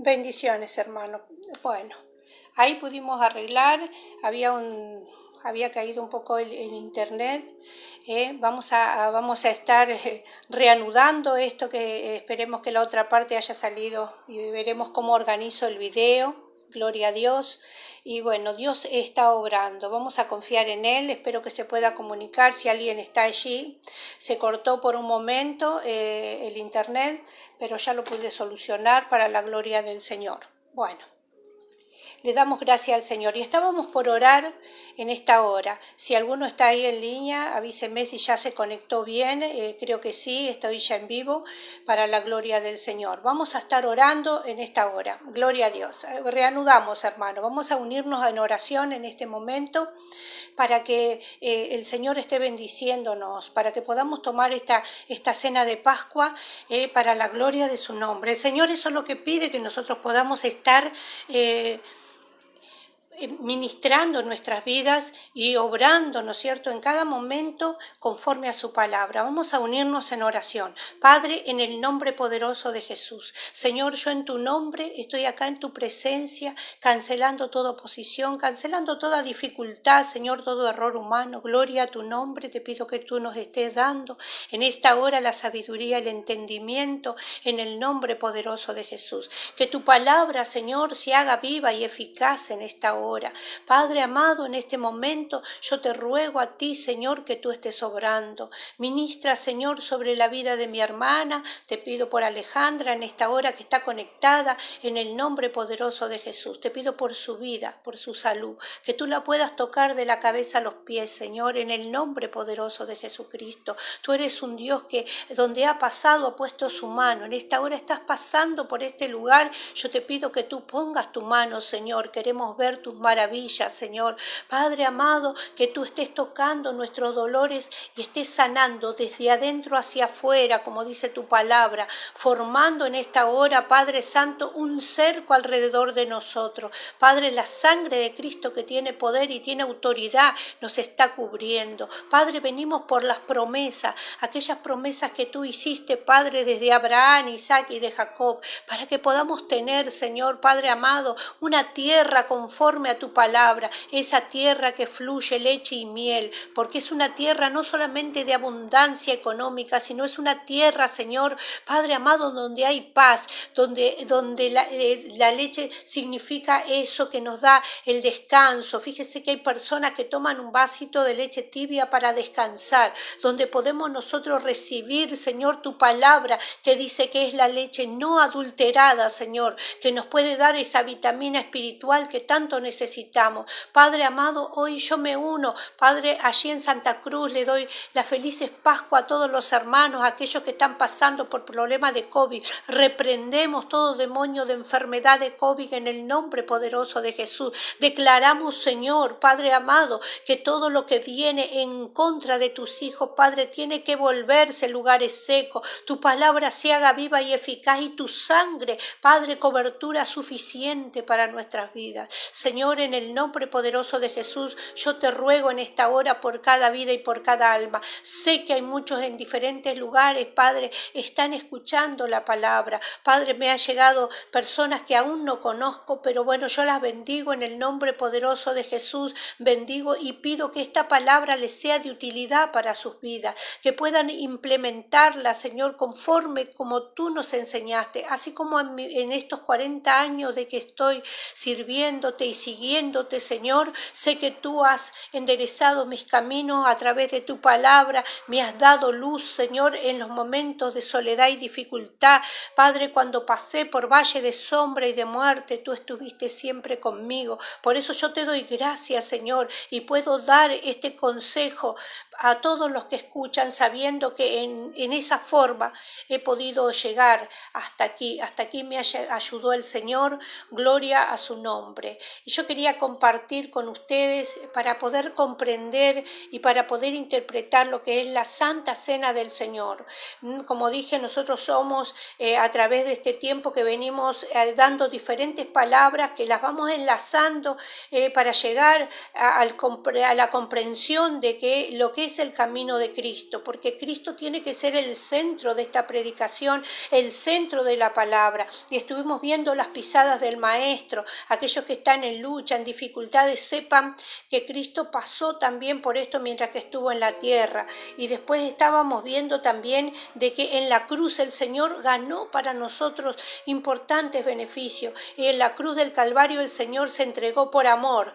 Bendiciones, hermano. Bueno, ahí pudimos arreglar, había caído un poco el internet. Vamos a estar reanudando esto, que esperemos que la otra parte haya salido y veremos cómo organizo el video. Gloria a Dios. Y bueno, Dios está obrando, vamos a confiar en Él, espero que se pueda comunicar si alguien está allí. Se cortó por un momento el internet, pero ya lo pude solucionar para la gloria del Señor. Bueno, le damos gracias al Señor y estábamos por orar en esta hora. Si alguno está ahí en línea, avíseme si ya se conectó bien. Creo que sí, estoy ya en vivo para la gloria del Señor. Vamos a estar orando en esta hora. Gloria a Dios. Reanudamos, hermano. Vamos a unirnos en oración en este momento para que el Señor esté bendiciéndonos, para que podamos tomar esta cena de Pascua para la gloria de su nombre. El Señor eso es lo que pide, que nosotros podamos estar ministrando nuestras vidas y obrando, ¿no es cierto?, en cada momento conforme a su palabra. Vamos a unirnos en oración. Padre, en el nombre poderoso de Jesús. Señor, yo en tu nombre estoy acá en tu presencia, cancelando toda oposición, cancelando toda dificultad, Señor, todo error humano. Gloria a tu nombre. Te pido que tú nos estés dando en esta hora la sabiduría, el entendimiento, en el nombre poderoso de Jesús. Que tu palabra, Señor, se haga viva y eficaz en esta hora. Padre amado, en este momento yo te ruego a ti, Señor, que tú estés obrando. Ministra, Señor, sobre la vida de mi hermana. Te pido por Alejandra en esta hora que está conectada, en el nombre poderoso de Jesús. Te pido por su vida, por su salud, que tú la puedas tocar de la cabeza a los pies, Señor, en el nombre poderoso de Jesucristo. Tú eres un Dios que donde ha pasado ha puesto su mano. En esta hora estás pasando por este lugar. Yo te pido que tú pongas tu mano, Señor. Queremos ver tus maravillas, Señor. Padre amado, que tú estés tocando nuestros dolores y estés sanando desde adentro hacia afuera, como dice tu palabra, formando en esta hora, Padre Santo, un cerco alrededor de nosotros. Padre, la sangre de Cristo, que tiene poder y tiene autoridad, nos está cubriendo. Padre, venimos por las promesas, aquellas promesas que tú hiciste, Padre, desde Abraham, Isaac y de Jacob, para que podamos tener, Señor, Padre amado, una tierra conforme a tu palabra, esa tierra que fluye leche y miel, porque es una tierra no solamente de abundancia económica, sino es una tierra, Señor, Padre amado, donde hay paz, donde la leche significa eso que nos da el descanso. Fíjese que hay personas que toman un vasito de leche tibia para descansar, donde podemos nosotros recibir, Señor, tu palabra, que dice que es la leche no adulterada, Señor, que nos puede dar esa vitamina espiritual que tanto necesitamos. Padre amado, hoy yo me uno, Padre, allí en Santa Cruz le doy las felices Pascua a todos los hermanos, aquellos que están pasando por problemas de COVID. Reprendemos todo demonio de enfermedad de COVID en el nombre poderoso de Jesús. Declaramos, Señor, Padre amado, que todo lo que viene en contra de tus hijos, Padre, tiene que volverse en lugares secos. Tu palabra se haga viva y eficaz y tu sangre, Padre, cobertura suficiente para nuestras vidas. Señor, en el nombre poderoso de Jesús, yo te ruego en esta hora por cada vida y por cada alma. Sé que hay muchos en diferentes lugares, Padre, están escuchando la palabra. Padre, me han llegado personas que aún no conozco, pero bueno, yo las bendigo en el nombre poderoso de Jesús. Bendigo y pido que esta palabra les sea de utilidad para sus vidas, que puedan implementarla, Señor, conforme como tú nos enseñaste, así como en estos 40 años de que estoy sirviéndote y siguiéndote, Señor. Sé que tú has enderezado mis caminos a través de tu palabra, me has dado luz, Señor, en los momentos de soledad y dificultad. Padre, cuando pasé por valle de sombra y de muerte, tú estuviste siempre conmigo. Por eso yo te doy gracias, Señor, y puedo dar este consejo a todos los que escuchan, sabiendo que en esa forma he podido llegar hasta aquí. Hasta aquí me ayudó el Señor, gloria a su nombre. Y yo quería compartir con ustedes para poder comprender y para poder interpretar lo que es la Santa Cena del Señor. Como dije, nosotros somos a través de este tiempo que venimos dando diferentes palabras que las vamos enlazando para llegar a la comprensión de que lo que es es el camino de Cristo, porque Cristo tiene que ser el centro de esta predicación, el centro de la palabra. Y estuvimos viendo las pisadas del Maestro. Aquellos que están en lucha, en dificultades, sepan que Cristo pasó también por esto mientras que estuvo en la tierra. Y después estábamos viendo también de que en la cruz el Señor ganó para nosotros importantes beneficios. Y en la cruz del Calvario el Señor se entregó por amor.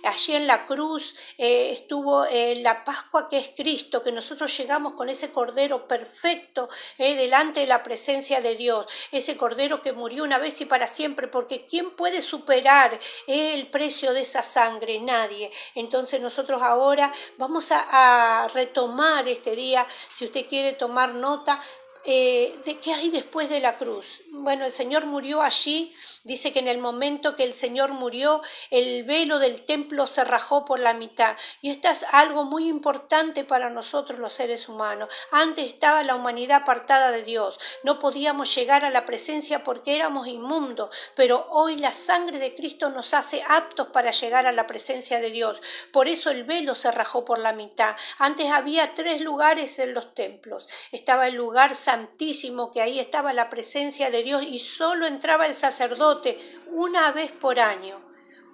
Allí en la cruz estuvo la Pascua, que es Cristo, que nosotros llegamos con ese Cordero perfecto delante de la presencia de Dios, ese Cordero que murió una vez y para siempre, porque ¿quién puede superar el precio de esa sangre? Nadie. Entonces nosotros ahora vamos a retomar este día, si usted quiere tomar nota, de qué hay después de la cruz. Bueno, el Señor murió allí. Dice que en el momento que el Señor murió, el velo del templo se rajó por la mitad. Y esto es algo muy importante para nosotros los seres humanos. Antes estaba la humanidad apartada de Dios. No podíamos llegar a la presencia porque éramos inmundos. Pero hoy la sangre de Cristo nos hace aptos para llegar a la presencia de Dios. Por eso el velo se rajó por la mitad. Antes había 3 lugares en los templos. Estaba el lugar santísimo, que ahí estaba la presencia de Dios y solo entraba el sacerdote una vez por año,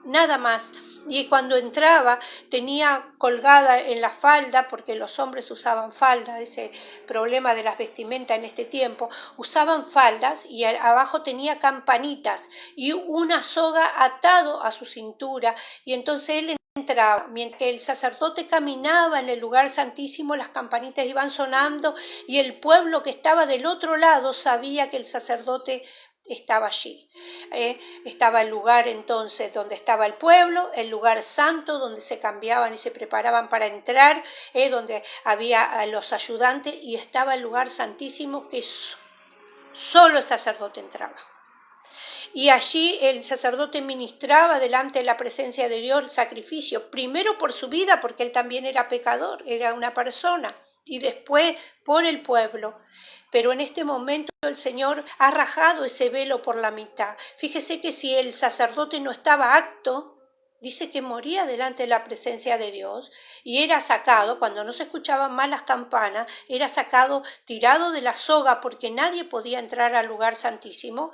nada más. Y cuando entraba tenía colgada en la falda, porque los hombres usaban falda, ese problema de las vestimentas en este tiempo, usaban faldas y abajo tenía campanitas y una soga atado a su cintura, y entonces él entraba. Mientras que el sacerdote caminaba en el lugar santísimo, las campanitas iban sonando y el pueblo que estaba del otro lado sabía que el sacerdote estaba allí. Estaba el lugar entonces donde estaba el pueblo, el lugar santo donde se cambiaban y se preparaban para entrar, donde había los ayudantes, y estaba el lugar santísimo que solo el sacerdote entraba. Y allí el sacerdote ministraba delante de la presencia de Dios el sacrificio, primero por su vida, porque él también era pecador, era una persona, y después por el pueblo. Pero en este momento el Señor ha rajado ese velo por la mitad. Fíjese que si el sacerdote no estaba apto, dice que moría delante de la presencia de Dios y era sacado, cuando no se escuchaban más las campanas, era sacado, tirado de la soga, porque nadie podía entrar al lugar santísimo,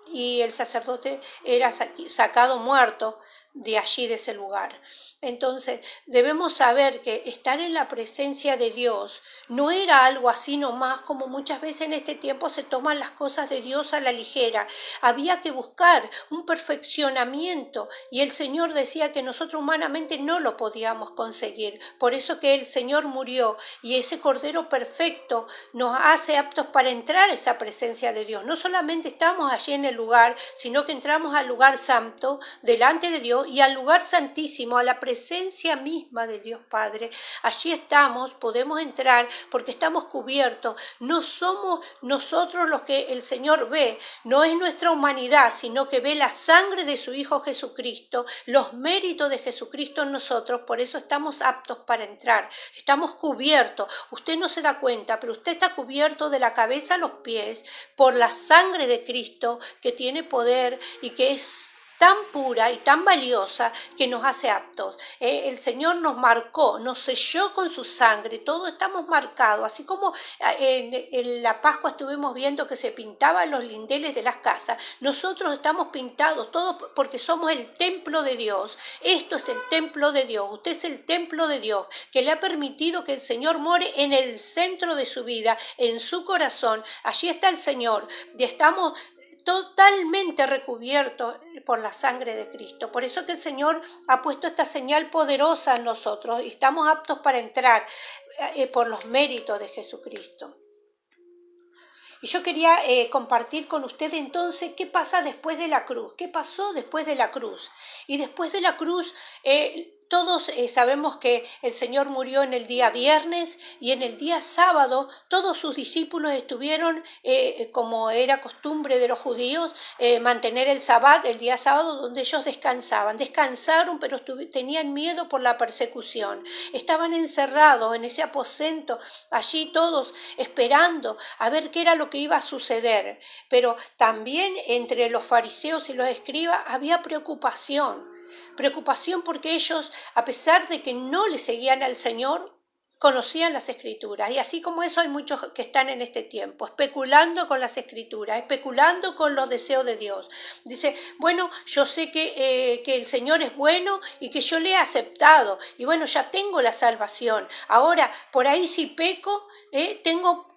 y el sacerdote era sacado muerto de allí, de ese lugar. Entonces debemos saber que estar en la presencia de Dios no era algo así nomás, como muchas veces en este tiempo se toman las cosas de Dios a la ligera. Había que buscar un perfeccionamiento, y el Señor decía que nosotros humanamente no lo podíamos conseguir. Por eso que el Señor murió, y ese Cordero perfecto nos hace aptos para entrar a esa presencia de Dios. No solamente estamos allí en el lugar, sino que entramos al lugar santo delante de Dios y al lugar santísimo, a la presencia misma de Dios Padre. Allí estamos, podemos entrar porque estamos cubiertos. No somos nosotros los que el Señor ve, no es nuestra humanidad, sino que ve la sangre de su Hijo Jesucristo, los méritos de Jesucristo en nosotros. Por eso estamos aptos para entrar, estamos cubiertos. Usted no se da cuenta, pero usted está cubierto de la cabeza a los pies por la sangre de Cristo, que tiene poder y que es tan pura y tan valiosa, que nos hace aptos. El Señor nos marcó, nos selló con su sangre, todos estamos marcados, así como en la Pascua estuvimos viendo que se pintaban los lindeles de las casas. Nosotros estamos pintados todos porque somos el templo de Dios. Esto es el templo de Dios, usted es el templo de Dios, que le ha permitido que el Señor more en el centro de su vida, en su corazón. Allí está el Señor, y estamos totalmente recubierto por la sangre de Cristo. Por eso que el Señor ha puesto esta señal poderosa en nosotros y estamos aptos para entrar por los méritos de Jesucristo. Y yo quería compartir con ustedes entonces qué pasa después de la cruz, qué pasó después de la cruz. Y después de la cruz, todos sabemos que el Señor murió en el día viernes, y en el día sábado todos sus discípulos estuvieron, como era costumbre de los judíos, mantener el sabbat, el día sábado, donde ellos descansaban. Descansaron, pero tenían miedo por la persecución. Estaban encerrados en ese aposento, allí todos esperando a ver qué era lo que iba a suceder. Pero también entre los fariseos y los escribas había preocupación porque ellos, a pesar de que no le seguían al Señor, conocían las escrituras. Y así como eso hay muchos que están en este tiempo, especulando con las escrituras, especulando con los deseos de Dios. Dice, bueno, yo sé que el Señor es bueno y que yo le he aceptado. Y bueno, ya tengo la salvación. Ahora, por ahí si peco, tengo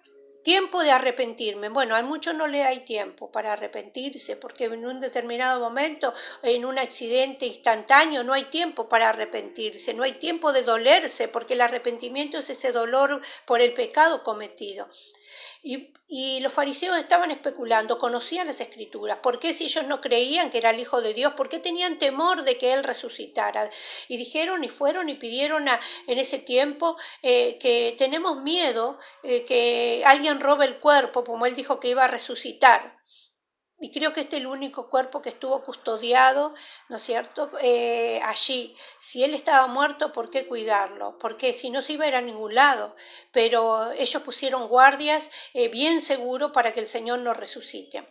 tiempo de arrepentirme. Bueno, a muchos no le hay tiempo para arrepentirse porque en un determinado momento, en un accidente instantáneo, no hay tiempo para arrepentirse, no hay tiempo de dolerse porque el arrepentimiento es ese dolor por el pecado cometido. Y los fariseos estaban especulando, conocían las escrituras. ¿Por qué si ellos no creían que era el Hijo de Dios? ¿Por qué tenían temor de que Él resucitara? Y dijeron y fueron y pidieron en ese tiempo que tenemos miedo que alguien robe el cuerpo, como Él dijo que iba a resucitar. Y creo que este es el único cuerpo que estuvo custodiado, ¿no es cierto?, allí. Si él estaba muerto, ¿por qué cuidarlo? Porque si no se iba a ir a ningún lado. Pero ellos pusieron guardias bien seguro para que el Señor no resucite.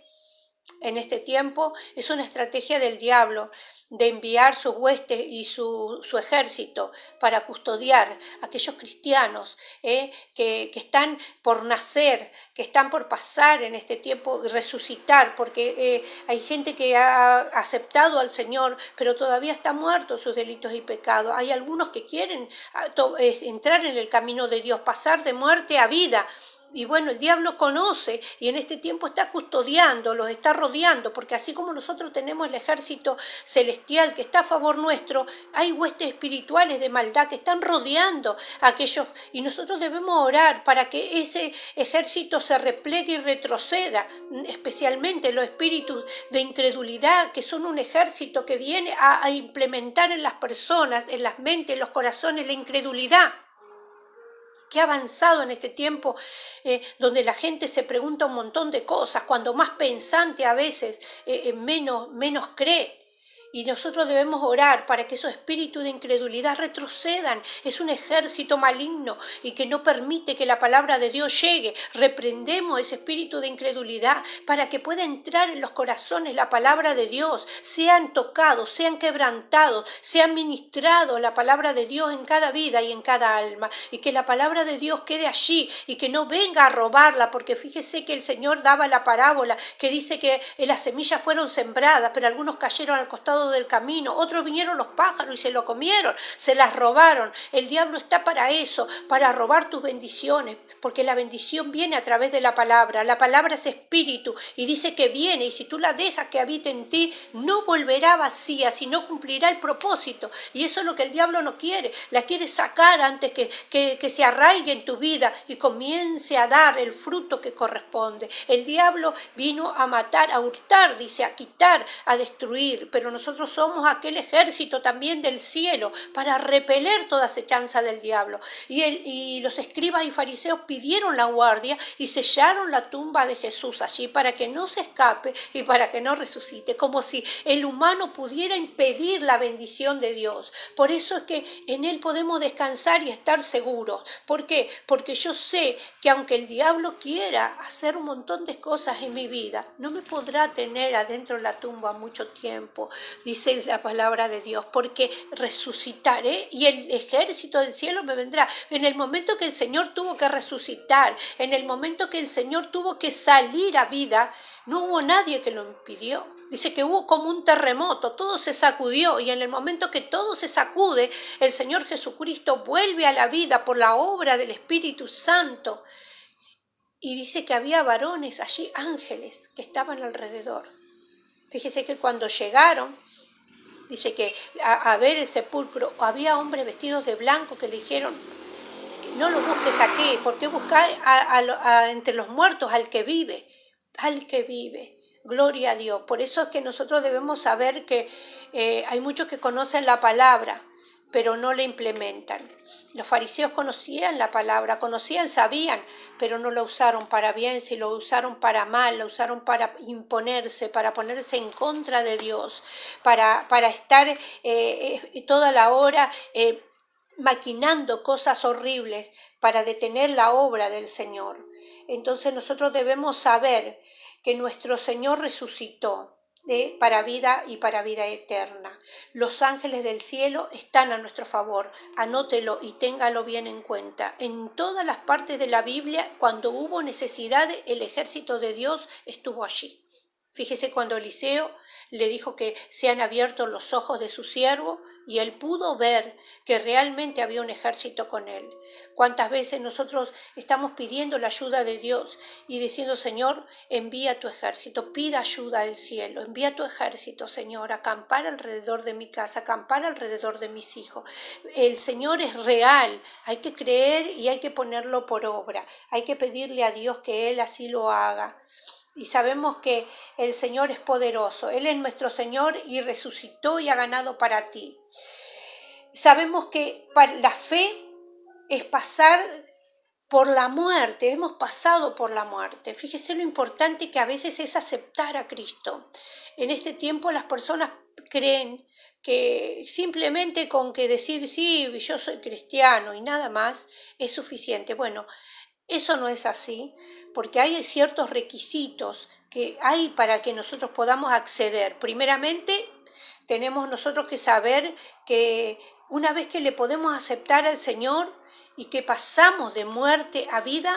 En este tiempo es una estrategia del diablo de enviar sus huestes y su ejército para custodiar a aquellos cristianos que están por nacer, que están por pasar en este tiempo, resucitar, porque hay gente que ha aceptado al Señor, pero todavía está muerto sus delitos y pecados. Hay algunos que quieren entrar en el camino de Dios, pasar de muerte a vida. Y bueno, el diablo conoce y en este tiempo está custodiando, los está rodeando, porque así como nosotros tenemos el ejército celestial que está a favor nuestro, hay huestes espirituales de maldad que están rodeando a aquellos, y nosotros debemos orar para que ese ejército se replegue y retroceda, especialmente los espíritus de incredulidad, que son un ejército que viene a implementar en las personas, en las mentes, en los corazones, la incredulidad. Que ha avanzado en este tiempo donde la gente se pregunta un montón de cosas, cuando más pensante a veces menos cree. Y nosotros debemos orar para que esos espíritus de incredulidad retrocedan. Es un ejército maligno y que no permite que la palabra de Dios llegue. Reprendemos ese espíritu de incredulidad para que pueda entrar en los corazones la palabra de Dios, sean tocados, sean quebrantados, sean ministrados la palabra de Dios en cada vida y en cada alma, y que la palabra de Dios quede allí y que no venga a robarla, porque fíjese que el Señor daba la parábola que dice que las semillas fueron sembradas, pero algunos cayeron al costado del camino, otros vinieron los pájaros y se lo comieron, se las robaron. El diablo está para eso, para robar tus bendiciones, porque la bendición viene a través de la palabra es espíritu y dice que viene, y si tú la dejas que habite en ti, no volverá vacía, sino cumplirá el propósito, y eso es lo que el diablo no quiere, la quiere sacar antes que se arraigue en tu vida y comience a dar el fruto que corresponde. El diablo vino a matar, a hurtar, dice, a quitar, a destruir, pero nosotros somos aquel ejército también del cielo para repeler toda acechanza del diablo. Y los escribas y fariseos pidieron la guardia y sellaron la tumba de Jesús allí para que no se escape y para que no resucite, como si el humano pudiera impedir la bendición de Dios. Por eso es que en Él podemos descansar y estar seguros. ¿Por qué? Porque yo sé que aunque el diablo quiera hacer un montón de cosas en mi vida, no me podrá tener adentro de la tumba mucho tiempo, dice la palabra de Dios, porque resucitaré y el ejército del cielo me vendrá. En el momento que el Señor tuvo que resucitar, en el momento que el Señor tuvo que salir a vida, no hubo nadie que lo impidió. Dice que hubo como un terremoto, todo se sacudió, y en el momento que todo se sacude, el Señor Jesucristo vuelve a la vida por la obra del Espíritu Santo. Y dice que había varones allí, ángeles, que estaban alrededor. Fíjese que cuando llegaron, dice que a ver el sepulcro, había hombres vestidos de blanco que le dijeron, no lo busques aquí, porque buscáis entre los muertos al que vive, gloria a Dios. Por eso es que nosotros debemos saber que hay muchos que conocen la palabra, pero no la implementan. Los fariseos conocían la palabra, sabían, pero no la usaron para bien, si lo usaron para mal, lo usaron para imponerse, para ponerse en contra de Dios, para estar toda la hora maquinando cosas horribles para detener la obra del Señor. Entonces nosotros debemos saber que nuestro Señor resucitó para vida y para vida eterna. Los ángeles del cielo están a nuestro favor. Anótelo y téngalo bien en cuenta. En todas las partes de la Biblia, cuando hubo necesidad, el ejército de Dios estuvo allí. Fíjese cuando Eliseo le dijo que sean abiertos los ojos de su siervo y él pudo ver que realmente había un ejército con él. ¿Cuántas veces nosotros estamos pidiendo la ayuda de Dios y diciendo, Señor, envía tu ejército, pida ayuda del cielo, envía tu ejército, Señor, acampar alrededor de mi casa, acampar alrededor de mis hijos? El Señor es real, hay que creer y hay que ponerlo por obra, hay que pedirle a Dios que Él así lo haga. Y sabemos que el Señor es poderoso, Él es nuestro Señor y resucitó y ha ganado para ti. Sabemos que la fe es pasar por la muerte, hemos pasado por la muerte. Fíjese lo importante que a veces es aceptar a Cristo. En este tiempo las personas creen que simplemente con que decir sí, yo soy cristiano y nada más es suficiente. Bueno, eso no es así, porque hay ciertos requisitos que hay para que nosotros podamos acceder. Primeramente, tenemos nosotros que saber que una vez que le podemos aceptar al Señor y que pasamos de muerte a vida,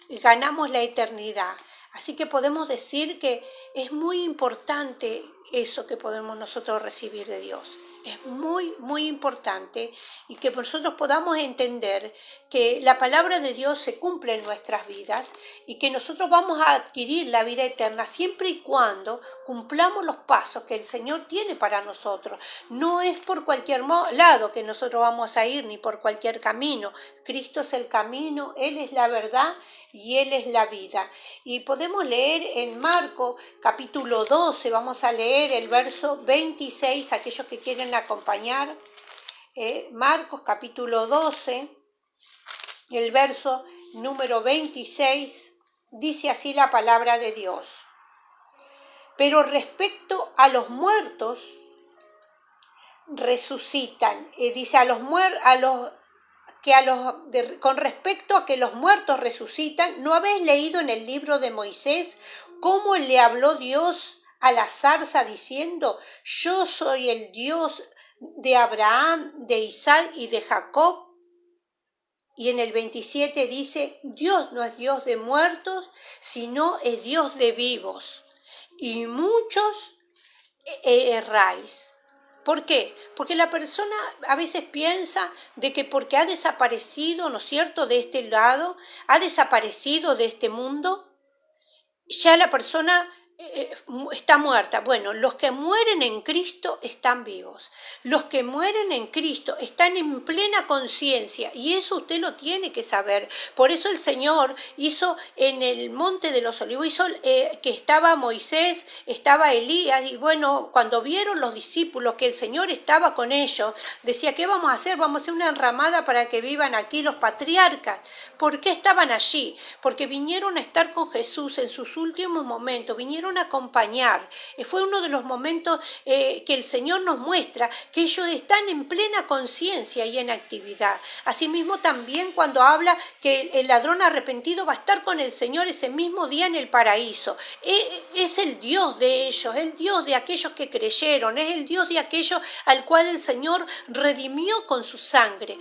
ganamos la eternidad. Así que podemos decir que es muy importante eso que podemos nosotros recibir de Dios. Es muy, muy importante y que nosotros podamos entender que la palabra de Dios se cumple en nuestras vidas y que nosotros vamos a adquirir la vida eterna siempre y cuando cumplamos los pasos que el Señor tiene para nosotros. No es por cualquier lado que nosotros vamos a ir ni por cualquier camino. Cristo es el camino, Él es la verdad y Él es la vida. Y podemos leer en Marcos capítulo 12, vamos a leer el verso 26, aquellos que quieren acompañar. Marcos capítulo 12, el verso número 26, dice así la palabra de Dios. Pero respecto a los muertos, resucitan. Dice con respecto a que los muertos resucitan, ¿no habéis leído en el libro de Moisés cómo le habló Dios a la zarza diciendo, yo soy el Dios de Abraham, de Isaac y de Jacob? Y en el 27 dice, Dios no es Dios de muertos, sino es Dios de vivos. Y muchos erráis. ¿Por qué? Porque la persona a veces piensa de que porque ha desaparecido, ¿no es cierto?, de este lado, ha desaparecido de este mundo, ya la persona está muerta. Bueno, los que mueren en Cristo están vivos. Los que mueren en Cristo están en plena conciencia y eso usted lo tiene que saber. Por eso el Señor hizo en el Monte de los Olivos, hizo que estaba Moisés, estaba Elías y bueno, cuando vieron los discípulos que el Señor estaba con ellos, decía, ¿qué vamos a hacer? Vamos a hacer una enramada para que vivan aquí los patriarcas. ¿Por qué estaban allí? Porque vinieron a estar con Jesús en sus últimos momentos, vinieron a acompañar. Fue uno de los momentos que el Señor nos muestra que ellos están en plena conciencia y en actividad. Asimismo también cuando habla que el ladrón arrepentido va a estar con el Señor ese mismo día en el paraíso. Es el Dios de ellos, el Dios de aquellos que creyeron, es el Dios de aquellos al cual el Señor redimió con su sangre.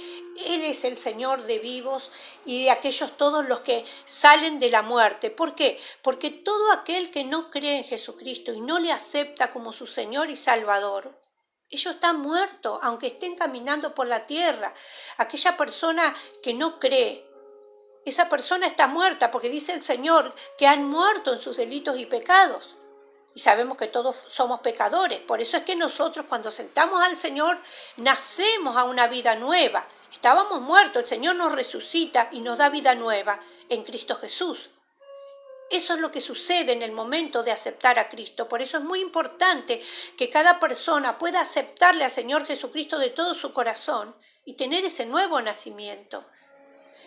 Él es el Señor de vivos y de aquellos todos los que salen de la muerte. ¿Por qué? Porque todo aquel que no cree en Jesucristo y no le acepta como su Señor y Salvador, ellos están muertos, aunque estén caminando por la tierra. Aquella persona que no cree, esa persona está muerta porque dice el Señor que han muerto en sus delitos y pecados. Y sabemos que todos somos pecadores. Por eso es que nosotros cuando sentamos al Señor nacemos a una vida nueva. Estábamos muertos, el Señor nos resucita y nos da vida nueva en Cristo Jesús. Eso es lo que sucede en el momento de aceptar a Cristo. Por eso es muy importante que cada persona pueda aceptarle al Señor Jesucristo de todo su corazón y tener ese nuevo nacimiento.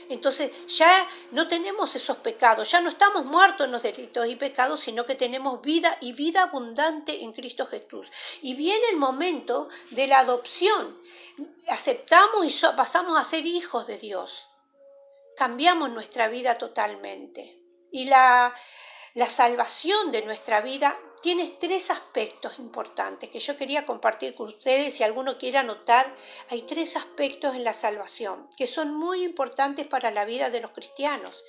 Entonces ya no tenemos esos pecados, ya no estamos muertos en los delitos y pecados, sino que tenemos vida y vida abundante en Cristo Jesús. Y viene el momento de la adopción. Aceptamos y pasamos a ser hijos de Dios. Cambiamos nuestra vida totalmente. Y la La salvación de nuestra vida tiene 3 aspectos importantes que yo quería compartir con ustedes. Si alguno quiere anotar, hay 3 aspectos en la salvación que son muy importantes para la vida de los cristianos.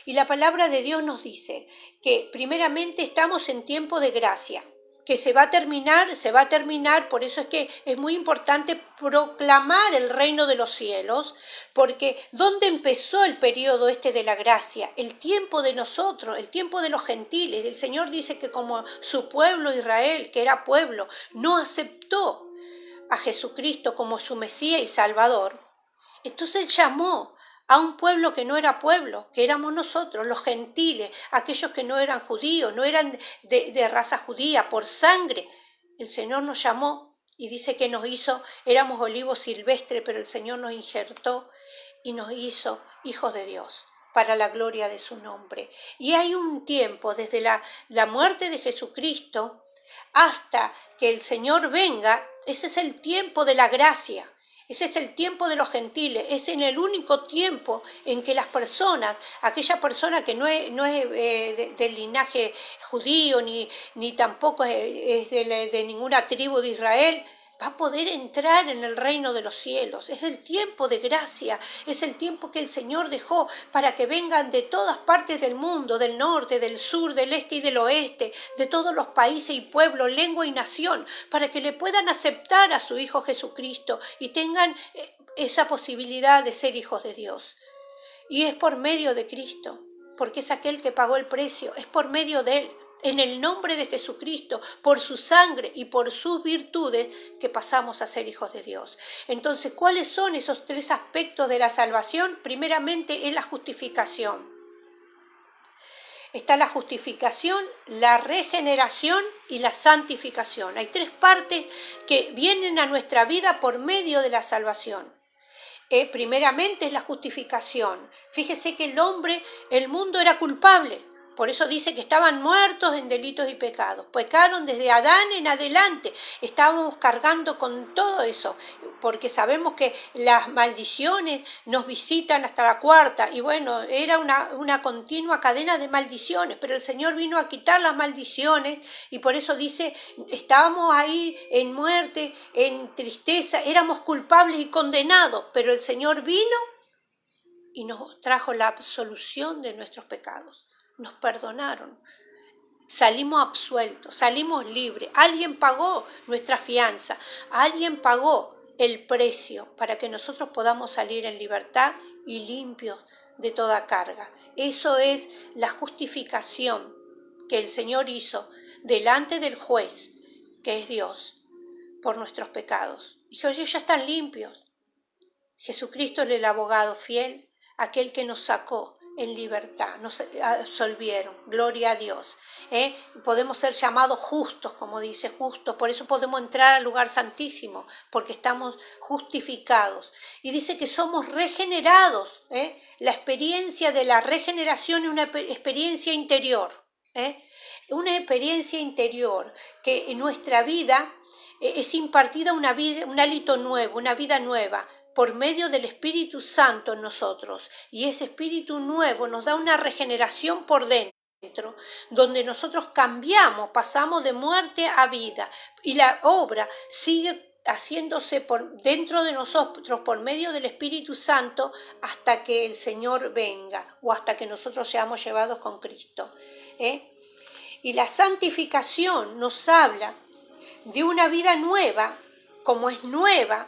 Y la palabra de Dios nos dice que primeramente estamos en tiempo de gracia, que se va a terminar, por eso es que es muy importante proclamar el reino de los cielos, porque ¿dónde empezó el periodo este de la gracia? El tiempo de nosotros, el tiempo de los gentiles. El Señor dice que como su pueblo Israel, que era pueblo, no aceptó a Jesucristo como su Mesías y Salvador, entonces Él llamó a un pueblo que no era pueblo, que éramos nosotros, los gentiles, aquellos que no eran judíos, no eran de raza judía, por sangre. El Señor nos llamó y dice que nos hizo, éramos olivos silvestres, pero el Señor nos injertó y nos hizo hijos de Dios para la gloria de su nombre. Y hay un tiempo desde la muerte de Jesucristo hasta que el Señor venga, ese es el tiempo de la gracia. Ese es el tiempo de los gentiles, es en el único tiempo en que las personas, aquella persona que no es del linaje judío ni tampoco es de ninguna tribu de Israel, va a poder entrar en el reino de los cielos. Es el tiempo de gracia, es el tiempo que el Señor dejó para que vengan de todas partes del mundo, del norte, del sur, del este y del oeste, de todos los países y pueblos, lengua y nación, para que le puedan aceptar a su Hijo Jesucristo y tengan esa posibilidad de ser hijos de Dios. Y es por medio de Cristo, porque es aquel que pagó el precio, es por medio de Él. En el nombre de Jesucristo, por su sangre y por sus virtudes, que pasamos a ser hijos de Dios. Entonces, ¿cuáles son esos 3 aspectos de la salvación? Primeramente es la justificación. Está la justificación, la regeneración y la santificación. Hay 3 partes que vienen a nuestra vida por medio de la salvación. Primeramente es la justificación. Fíjese que el mundo era culpable. Por eso dice que estaban muertos en delitos y pecados. Pecaron desde Adán en adelante. Estábamos cargando con todo eso, porque sabemos que las maldiciones nos visitan hasta la 4ª. Y bueno, era una continua cadena de maldiciones, pero el Señor vino a quitar las maldiciones y por eso dice, estábamos ahí en muerte, en tristeza, éramos culpables y condenados, pero el Señor vino y nos trajo la absolución de nuestros pecados. Nos perdonaron, salimos absueltos, salimos libres. Alguien pagó nuestra fianza, alguien pagó el precio para que nosotros podamos salir en libertad y limpios de toda carga. Eso es la justificación que el Señor hizo delante del juez, que es Dios, por nuestros pecados. Dijo, ellos ya están limpios. Jesucristo es el abogado fiel, aquel que nos sacó en libertad, nos absolvieron, gloria a Dios. Podemos ser llamados justos, como dice, justos, por eso podemos entrar al lugar santísimo, porque estamos justificados. Y dice que somos regenerados. La experiencia de la regeneración es una experiencia interior. Una experiencia interior que en nuestra vida es impartida un hálito nuevo, una vida nueva, por medio del Espíritu Santo en nosotros. Y ese Espíritu nuevo nos da una regeneración por dentro, donde nosotros cambiamos, pasamos de muerte a vida. Y la obra sigue haciéndose dentro de nosotros por medio del Espíritu Santo hasta que el Señor venga o hasta que nosotros seamos llevados con Cristo. Y la santificación nos habla de una vida nueva, como es nueva,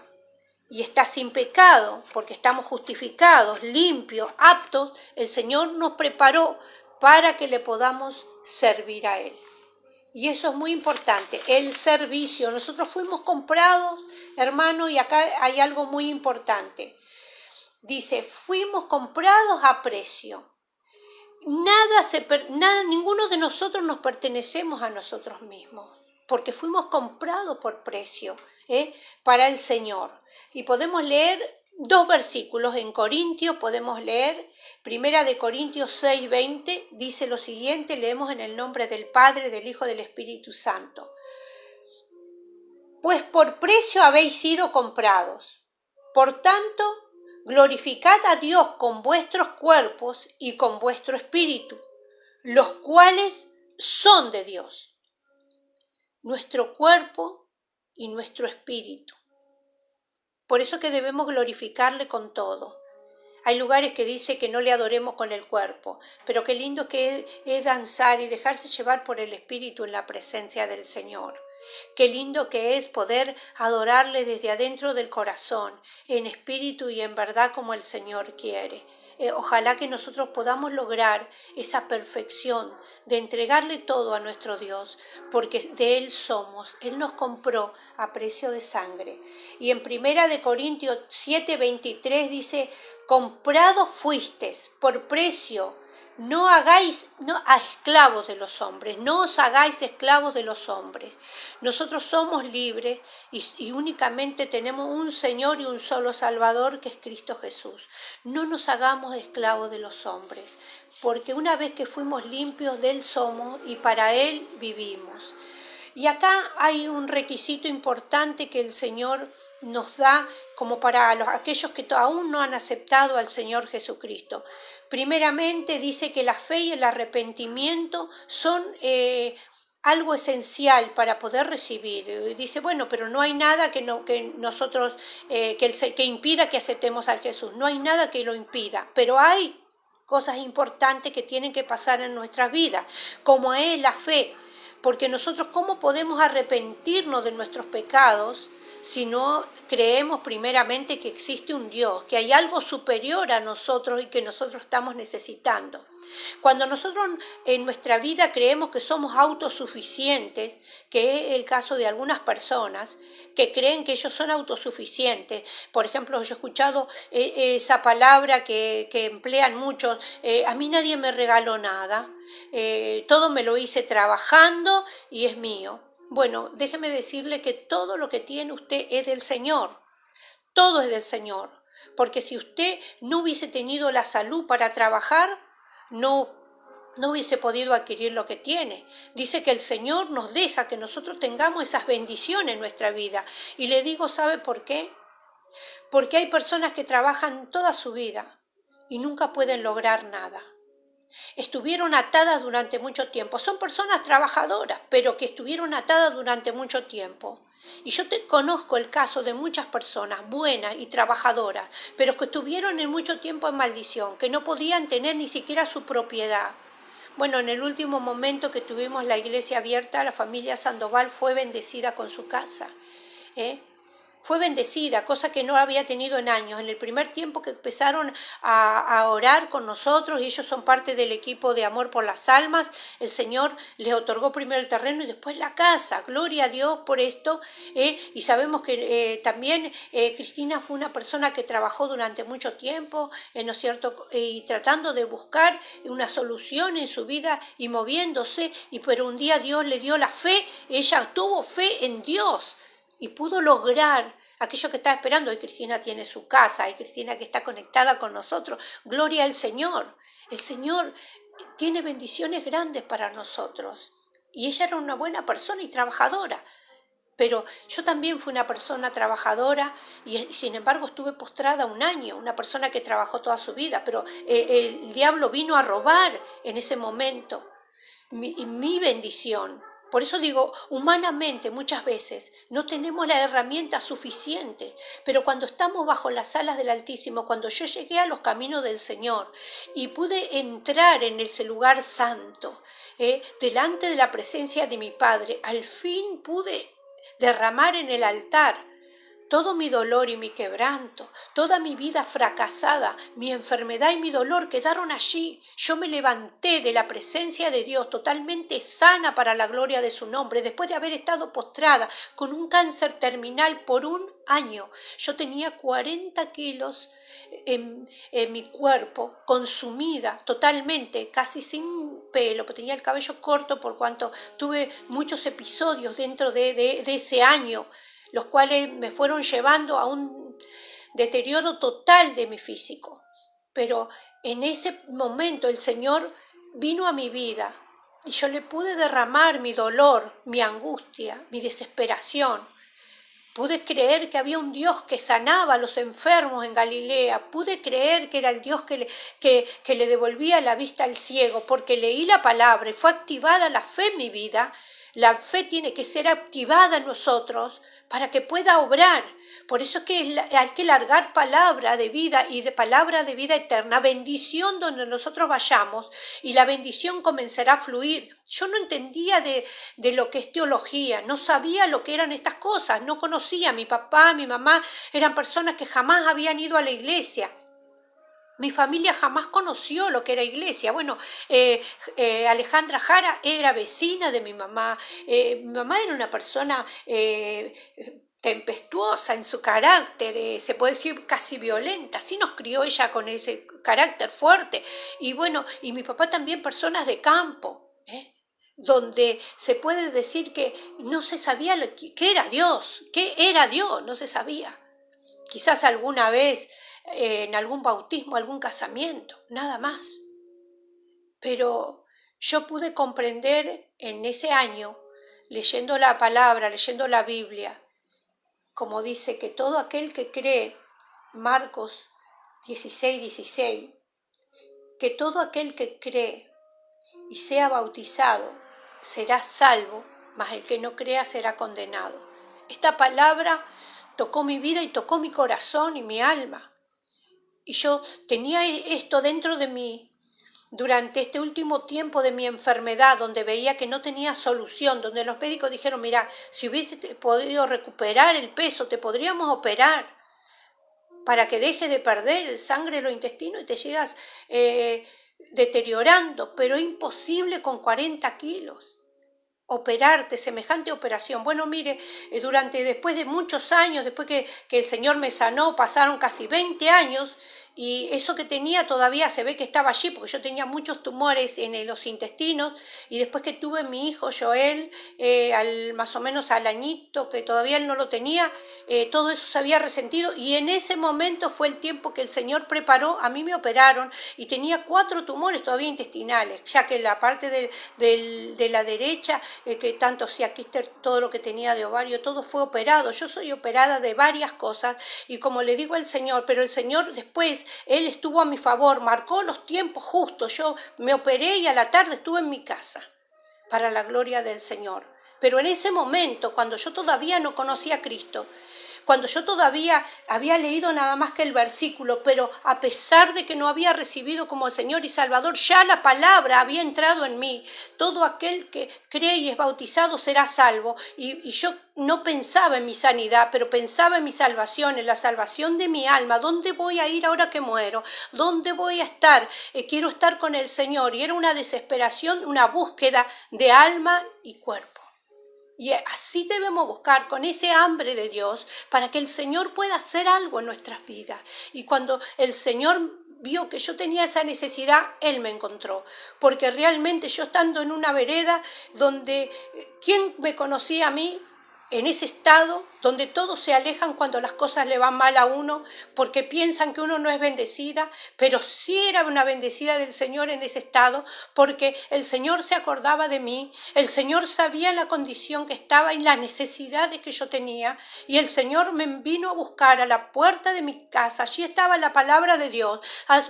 y está sin pecado, porque estamos justificados, limpios, aptos, el Señor nos preparó para que le podamos servir a Él. Y eso es muy importante, el servicio. Nosotros fuimos comprados, hermano, y acá hay algo muy importante. Dice, fuimos comprados a precio. Ninguno de nosotros nos pertenecemos a nosotros mismos, porque fuimos comprados por precio para el Señor. Y podemos leer 2 versículos en Corintios, podemos leer 1 Corintios 6:20, dice lo siguiente, leemos en el nombre del Padre, del Hijo y del Espíritu Santo. Pues por precio habéis sido comprados, por tanto, glorificad a Dios con vuestros cuerpos y con vuestro espíritu, los cuales son de Dios, nuestro cuerpo y nuestro espíritu. Por eso que debemos glorificarle con todo. Hay lugares que dice que no le adoremos con el cuerpo, pero qué lindo que es danzar y dejarse llevar por el espíritu en la presencia del Señor. Qué lindo que es poder adorarle desde adentro del corazón, en espíritu y en verdad como el Señor quiere. Ojalá que nosotros podamos lograr esa perfección de entregarle todo a nuestro Dios, porque de Él somos. Él nos compró a precio de sangre. Y en 1 Corintios 7:23 dice: comprados fuisteis por precio, no hagáis a esclavos de los hombres, no os hagáis esclavos de los hombres. Nosotros somos libres y únicamente tenemos un Señor y un solo Salvador, que es Cristo Jesús. No nos hagamos esclavos de los hombres, porque una vez que fuimos limpios de Él somos y para Él vivimos. Y acá hay un requisito importante que el Señor nos da como para aquellos que aún no han aceptado al Señor Jesucristo. Primeramente dice que la fe y el arrepentimiento son algo esencial para poder recibir. Dice, bueno, pero no hay nada que nosotros que impida que aceptemos a Jesús. No hay nada que lo impida, pero hay cosas importantes que tienen que pasar en nuestras vidas, como es la fe. Porque nosotros, ¿cómo podemos arrepentirnos de nuestros pecados si no creemos primeramente que existe un Dios, que hay algo superior a nosotros y que nosotros estamos necesitando? Cuando nosotros en nuestra vida creemos que somos autosuficientes, que es el caso de algunas personas que creen que ellos son autosuficientes. Por ejemplo, yo he escuchado esa palabra que emplean muchos: a mí nadie me regaló nada, todo me lo hice trabajando y es mío. Bueno, déjeme decirle que todo lo que tiene usted es del Señor, todo es del Señor, porque si usted no hubiese tenido la salud para trabajar, no hubiese podido adquirir lo que tiene. Dice que el Señor nos deja que nosotros tengamos esas bendiciones en nuestra vida. Y le digo, ¿sabe por qué? Porque hay personas que trabajan toda su vida y nunca pueden lograr nada. Estuvieron atadas durante mucho tiempo. Son personas trabajadoras, pero que estuvieron atadas durante mucho tiempo. Y yo conozco el caso de muchas personas buenas y trabajadoras, pero que estuvieron en mucho tiempo en maldición, que no podían tener ni siquiera su propiedad. Bueno, en el último momento que tuvimos la iglesia abierta, la familia Sandoval fue bendecida con su casa. Fue bendecida, cosa que no había tenido en años. En el primer tiempo que empezaron a orar con nosotros, y ellos son parte del equipo de Amor por las Almas, el Señor les otorgó primero el terreno y después la casa. Gloria a Dios por esto. Y sabemos que también Cristina fue una persona que trabajó durante mucho tiempo, ¿no es cierto? Y tratando de buscar una solución en su vida y moviéndose, pero un día Dios le dio la fe, ella tuvo fe en Dios y pudo lograr aquello que estaba esperando. Hoy Cristina tiene su casa, hay Cristina que está conectada con nosotros. Gloria al Señor. El Señor tiene bendiciones grandes para nosotros. Y ella era una buena persona y trabajadora. Pero yo también fui una persona trabajadora y sin embargo estuve postrada un año, una persona que trabajó toda su vida, pero el diablo vino a robar en ese momento mi bendición. Por eso digo, humanamente muchas veces no tenemos la herramienta suficiente, pero cuando estamos bajo las alas del Altísimo, cuando yo llegué a los caminos del Señor y pude entrar en ese lugar santo, delante de la presencia de mi Padre, al fin pude derramar en el altar todo mi dolor y mi quebranto, toda mi vida fracasada, mi enfermedad y mi dolor quedaron allí. Yo me levanté de la presencia de Dios totalmente sana para la gloria de su nombre, después de haber estado postrada con un cáncer terminal por un año. Yo tenía 40 kilos en mi cuerpo, consumida totalmente, casi sin pelo, porque tenía el cabello corto por cuanto tuve muchos episodios dentro de ese año, los cuales me fueron llevando a un deterioro total de mi físico. Pero en ese momento el Señor vino a mi vida y yo le pude derramar mi dolor, mi angustia, mi desesperación. Pude creer que había un Dios que sanaba a los enfermos en Galilea. Pude creer que era el Dios que le devolvía la vista al ciego, porque leí la palabra y fue activada la fe en mi vida. La fe tiene que ser activada en nosotros para que pueda obrar. Por eso es que hay que largar palabra de vida y de palabra de vida eterna, bendición donde nosotros vayamos, y la bendición comenzará a fluir. Yo no entendía de lo que es teología, no sabía lo que eran estas cosas, no conocía. Mi papá, mi mamá eran personas que jamás habían ido a la iglesia. Mi familia jamás conoció lo que era iglesia. Bueno, Alejandra Jara era vecina de mi mamá. Mi mamá era una persona tempestuosa en su carácter, se puede decir casi violenta. Así nos crió ella, con ese carácter fuerte. Y bueno, y mi papá también, personas de campo, donde se puede decir que no se sabía qué era Dios, no se sabía. Quizás alguna vez en algún bautismo, algún casamiento, nada más. Pero yo pude comprender en ese año, leyendo la palabra, leyendo la Biblia, como dice que todo aquel que cree, Marcos 16:16, que todo aquel que cree y sea bautizado será salvo, mas el que no crea será condenado. Esta palabra tocó mi vida y tocó mi corazón y mi alma. Y yo tenía esto dentro de mí durante este último tiempo de mi enfermedad, donde veía que no tenía solución, donde los médicos dijeron, mira, si hubiese podido recuperar el peso, te podríamos operar para que dejes de perder sangre en los intestinos y te sigas deteriorando, pero imposible con 40 kilos. Operarte, semejante operación. Bueno, mire, después de muchos años, después que el Señor me sanó, pasaron casi 20 años, y eso que tenía todavía se ve que estaba allí, porque yo tenía muchos tumores en los intestinos, y después que tuve mi hijo Joel, más o menos al añito, que todavía él no lo tenía, todo eso se había resentido, y en ese momento fue el tiempo que el Señor preparó. A mí me operaron y tenía 4 tumores todavía intestinales, ya que la parte de la derecha, que tanto Quíster, todo lo que tenía de ovario, todo fue operado. Yo soy operada de varias cosas, y como le digo al Señor, pero el Señor después, Él estuvo a mi favor, marcó los tiempos justos. Yo me operé y a la tarde estuve en mi casa, para la gloria del Señor. Pero en ese momento, cuando yo todavía no conocía a Cristo, cuando yo todavía había leído nada más que el versículo, pero a pesar de que no había recibido como Señor y Salvador, ya la palabra había entrado en mí. Todo aquel que cree y es bautizado será salvo. Y yo no pensaba en mi sanidad, pero pensaba en mi salvación, en la salvación de mi alma. ¿Dónde voy a ir ahora que muero? ¿Dónde voy a estar? Quiero estar con el Señor. Y era una desesperación, una búsqueda de alma y cuerpo. Y así debemos buscar, con ese hambre de Dios, para que el Señor pueda hacer algo en nuestras vidas. Y cuando el Señor vio que yo tenía esa necesidad, Él me encontró. Porque realmente yo, estando en una vereda donde, ¿quién me conocía a mí? En ese estado donde todos se alejan cuando las cosas le van mal a uno, porque piensan que uno no es bendecida, pero sí era una bendecida del Señor en ese estado, porque el Señor se acordaba de mí, el Señor sabía la condición que estaba y las necesidades que yo tenía, y el Señor me vino a buscar a la puerta de mi casa. Allí estaba la palabra de Dios.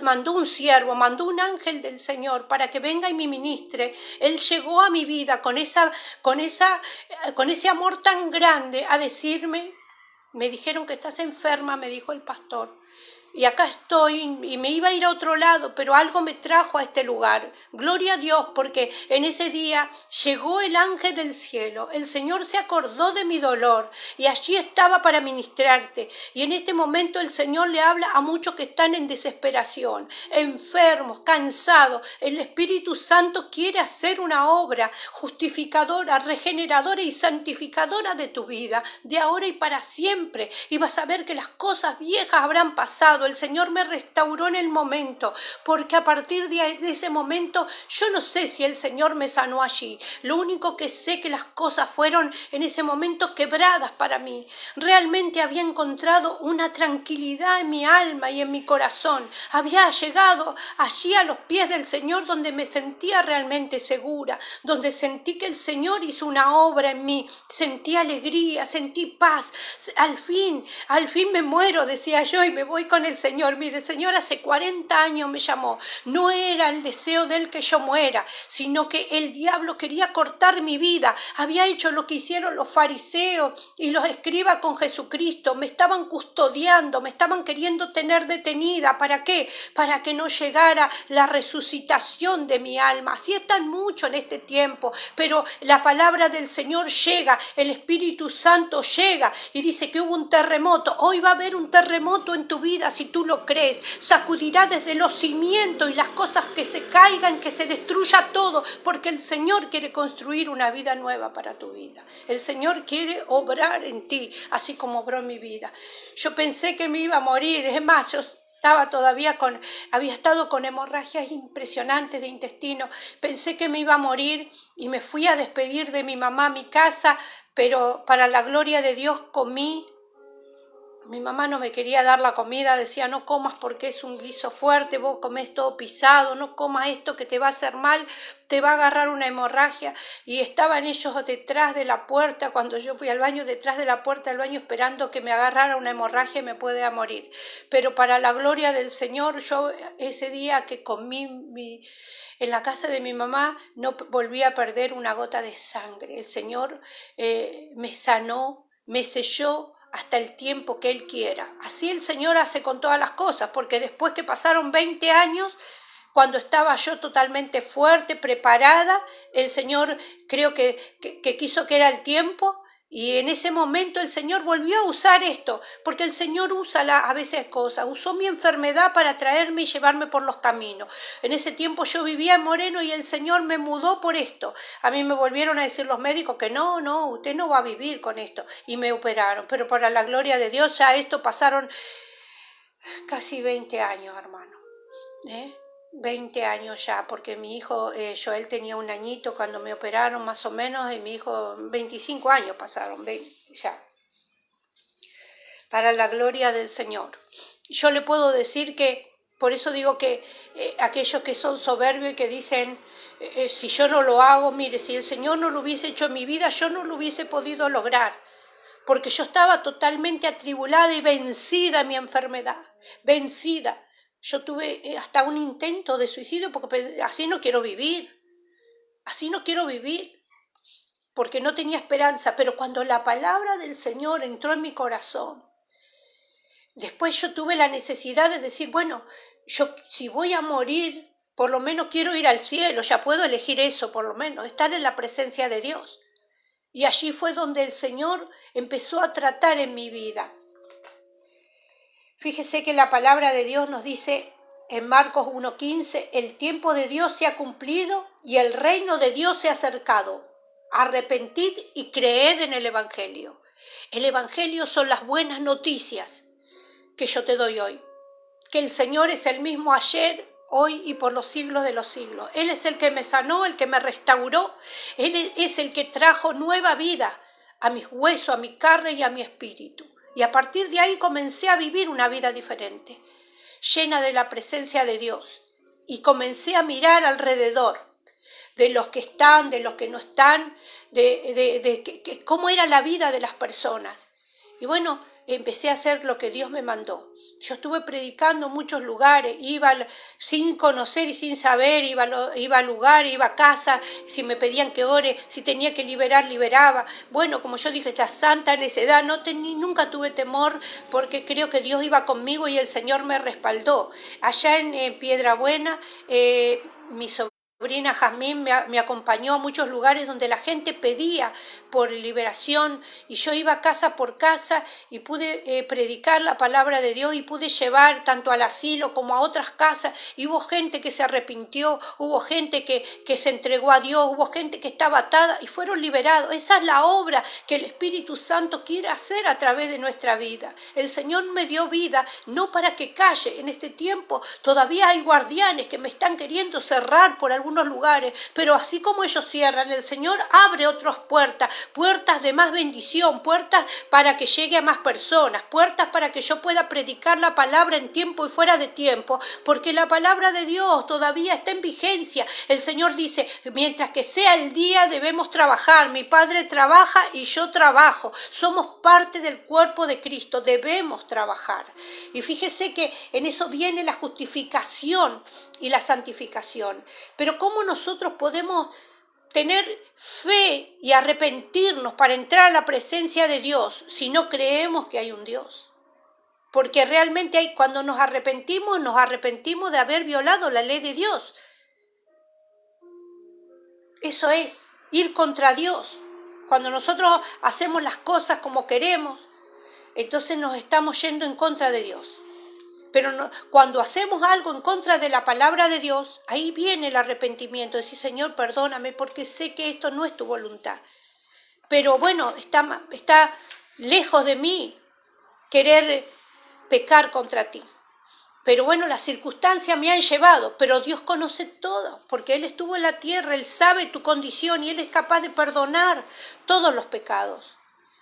Mandó un siervo, mandó un ángel del Señor para que venga y me ministre. Él llegó a mi vida con ese amor tan grande, a decirme, me dijeron que estás enferma, me dijo el pastor, y acá estoy, y me iba a ir a otro lado, pero algo me trajo a este lugar. Gloria a Dios, porque en ese día llegó el ángel del cielo, el Señor se acordó de mi dolor, y allí estaba para ministrarte. Y en este momento el Señor le habla a muchos que están en desesperación, enfermos, cansados. El Espíritu Santo quiere hacer una obra justificadora, regeneradora y santificadora de tu vida, de ahora y para siempre, y vas a ver que las cosas viejas habrán pasado. sanado, el Señor me restauró en el momento, porque a partir de ese momento yo no sé si el Señor me sanó allí. Lo único que sé que las cosas fueron en ese momento quebradas para mí. Realmente había encontrado una tranquilidad en mi alma y en mi corazón. Había llegado allí a los pies del Señor donde me sentía realmente segura, donde sentí que el Señor hizo una obra en mí, sentí alegría, sentí paz. Al fin me muero, decía yo, y me voy con el Señor. Mire, el Señor hace 40 años me llamó. No era el deseo de Él que yo muera, sino que el diablo quería cortar mi vida. Había hecho lo que hicieron los fariseos y los escribas con Jesucristo. Me estaban custodiando, me estaban queriendo tener detenida. ¿Para qué? Para que no llegara la resucitación de mi alma. Así están mucho en este tiempo, pero la palabra del Señor llega, el Espíritu Santo llega y dice que hubo un terremoto. Hoy va a haber un terremoto en tu vida si tú lo crees. Sacudirá desde los cimientos y las cosas que se caigan, que se destruya todo, porque el Señor quiere construir una vida nueva para tu vida. El Señor quiere obrar en ti, así como obró en mi vida. Yo pensé que me iba a morir, es más, yo había estado con hemorragias impresionantes de intestino, pensé que me iba a morir y me fui a despedir de mi mamá a mi casa, pero para la gloria de Dios comí. Mi mamá no me quería dar la comida, decía no comas porque es un guiso fuerte, vos comés todo pisado, no comas esto que te va a hacer mal, te va a agarrar una hemorragia. Y estaban ellos detrás de la puerta, cuando yo fui al baño, detrás de la puerta del baño esperando que me agarrara una hemorragia y me pudiera morir. Pero para la gloria del Señor, yo ese día que comí en la casa de mi mamá no volví a perder una gota de sangre. El Señor me sanó, me selló hasta el tiempo que Él quiera. Así el Señor hace con todas las cosas, porque después que pasaron 20 años, cuando estaba yo totalmente fuerte, preparada, el Señor creo que quiso que era el tiempo, y en ese momento el Señor volvió a usar esto, porque el Señor usa a veces cosas. Usó mi enfermedad para traerme y llevarme por los caminos. En ese tiempo yo vivía en Moreno y el Señor me mudó por esto. A mí me volvieron a decir los médicos que no, usted no va a vivir con esto. Y me operaron. Pero para la gloria de Dios, a esto pasaron casi 20 años, hermano. 20 años ya, porque mi hijo Joel tenía un añito cuando me operaron más o menos, y mi hijo 25 años pasaron, ya. Para la gloria del Señor. Yo le puedo decir que, por eso digo que aquellos que son soberbios y que dicen, si yo no lo hago, mire, si el Señor no lo hubiese hecho en mi vida, yo no lo hubiese podido lograr, porque yo estaba totalmente atribulada y vencida en mi enfermedad, vencida. Yo tuve hasta un intento de suicidio porque así no quiero vivir, porque no tenía esperanza. Pero cuando la palabra del Señor entró en mi corazón, después yo tuve la necesidad de decir, bueno, yo si voy a morir, por lo menos quiero ir al cielo, ya puedo elegir eso, por lo menos, estar en la presencia de Dios. Y allí fue donde el Señor empezó a tratar en mi vida. Fíjese que la palabra de Dios nos dice en Marcos 1:15, el tiempo de Dios se ha cumplido y el reino de Dios se ha acercado. Arrepentid y creed en el Evangelio. El Evangelio son las buenas noticias que yo te doy hoy. Que el Señor es el mismo ayer, hoy y por los siglos de los siglos. Él es el que me sanó, el que me restauró. Él es el que trajo nueva vida a mis huesos, a mi carne y a mi espíritu. Y a partir de ahí comencé a vivir una vida diferente, llena de la presencia de Dios. Y comencé a mirar alrededor de los que están, de los que no están, de cómo era la vida de las personas. Y bueno, empecé a hacer lo que Dios me mandó. Yo estuve predicando en muchos lugares, iba sin conocer y sin saber, iba a lugares, iba a casa, si me pedían que ore, si tenía que liberar, liberaba. Bueno, como yo dije, la santa necedad, nunca tuve temor, porque creo que Dios iba conmigo y el Señor me respaldó. Allá en Piedrabuena, mi sobrino sobrina Jazmín me acompañó a muchos lugares donde la gente pedía por liberación y yo iba casa por casa y pude predicar la palabra de Dios y pude llevar tanto al asilo como a otras casas y hubo gente que se arrepintió, hubo gente que se entregó a Dios, hubo gente que estaba atada y fueron liberados. Esa es la obra que el Espíritu Santo quiere hacer a través de nuestra vida. El Señor me dio vida no para que calle. En este tiempo todavía hay guardianes que me están queriendo cerrar por algunos lugares, pero así como ellos cierran, el Señor abre otras puertas, puertas de más bendición, puertas para que llegue a más personas, puertas para que yo pueda predicar la palabra en tiempo y fuera de tiempo, porque la palabra de Dios todavía está en vigencia. El Señor dice, mientras que sea el día debemos trabajar, mi Padre trabaja y yo trabajo, somos parte del cuerpo de Cristo, debemos trabajar. Y fíjese que en eso viene la justificación y la santificación. Pero ¿cómo nosotros podemos tener fe y arrepentirnos para entrar a la presencia de Dios si no creemos que hay un Dios? Porque realmente cuando nos arrepentimos de haber violado la ley de Dios. Eso es ir contra Dios. Cuando nosotros hacemos las cosas como queremos, entonces nos estamos yendo en contra de Dios. Pero no, cuando hacemos algo en contra de la palabra de Dios, ahí viene el arrepentimiento, decir, Señor, perdóname porque sé que esto no es tu voluntad. Pero bueno, está lejos de mí querer pecar contra ti. Pero bueno, las circunstancias me han llevado, pero Dios conoce todo, porque Él estuvo en la tierra, Él sabe tu condición y Él es capaz de perdonar todos los pecados.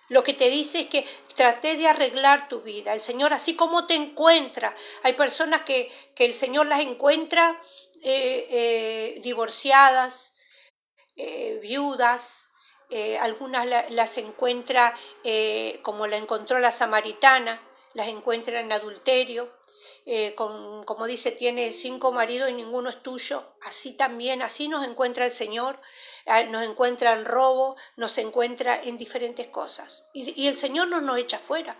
Lo que te dice es que traté de arreglar tu vida. El Señor, así como te encuentra, hay personas que el Señor las encuentra divorciadas, viudas, algunas las encuentra como la encontró la samaritana, las encuentra en adulterio, como dice, tiene 5 maridos y ninguno es tuyo. Así también, así nos encuentra el Señor. Nos encuentra en robo, nos encuentra en diferentes cosas. Y el Señor no nos echa fuera.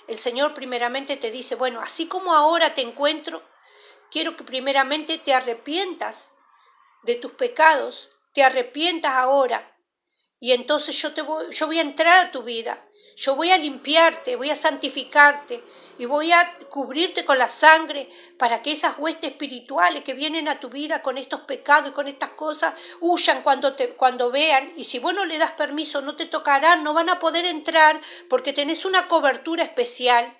El Señor primeramente te dice, bueno, así como ahora te encuentro, quiero que primeramente te arrepientas de tus pecados, te arrepientas ahora, y entonces yo voy a entrar a tu vida, yo voy a limpiarte, voy a santificarte y voy a cubrirte con la sangre para que esas huestes espirituales que vienen a tu vida con estos pecados y con estas cosas huyan cuando vean. Y si vos no le das permiso, no te tocarán, no van a poder entrar porque tenés una cobertura especial.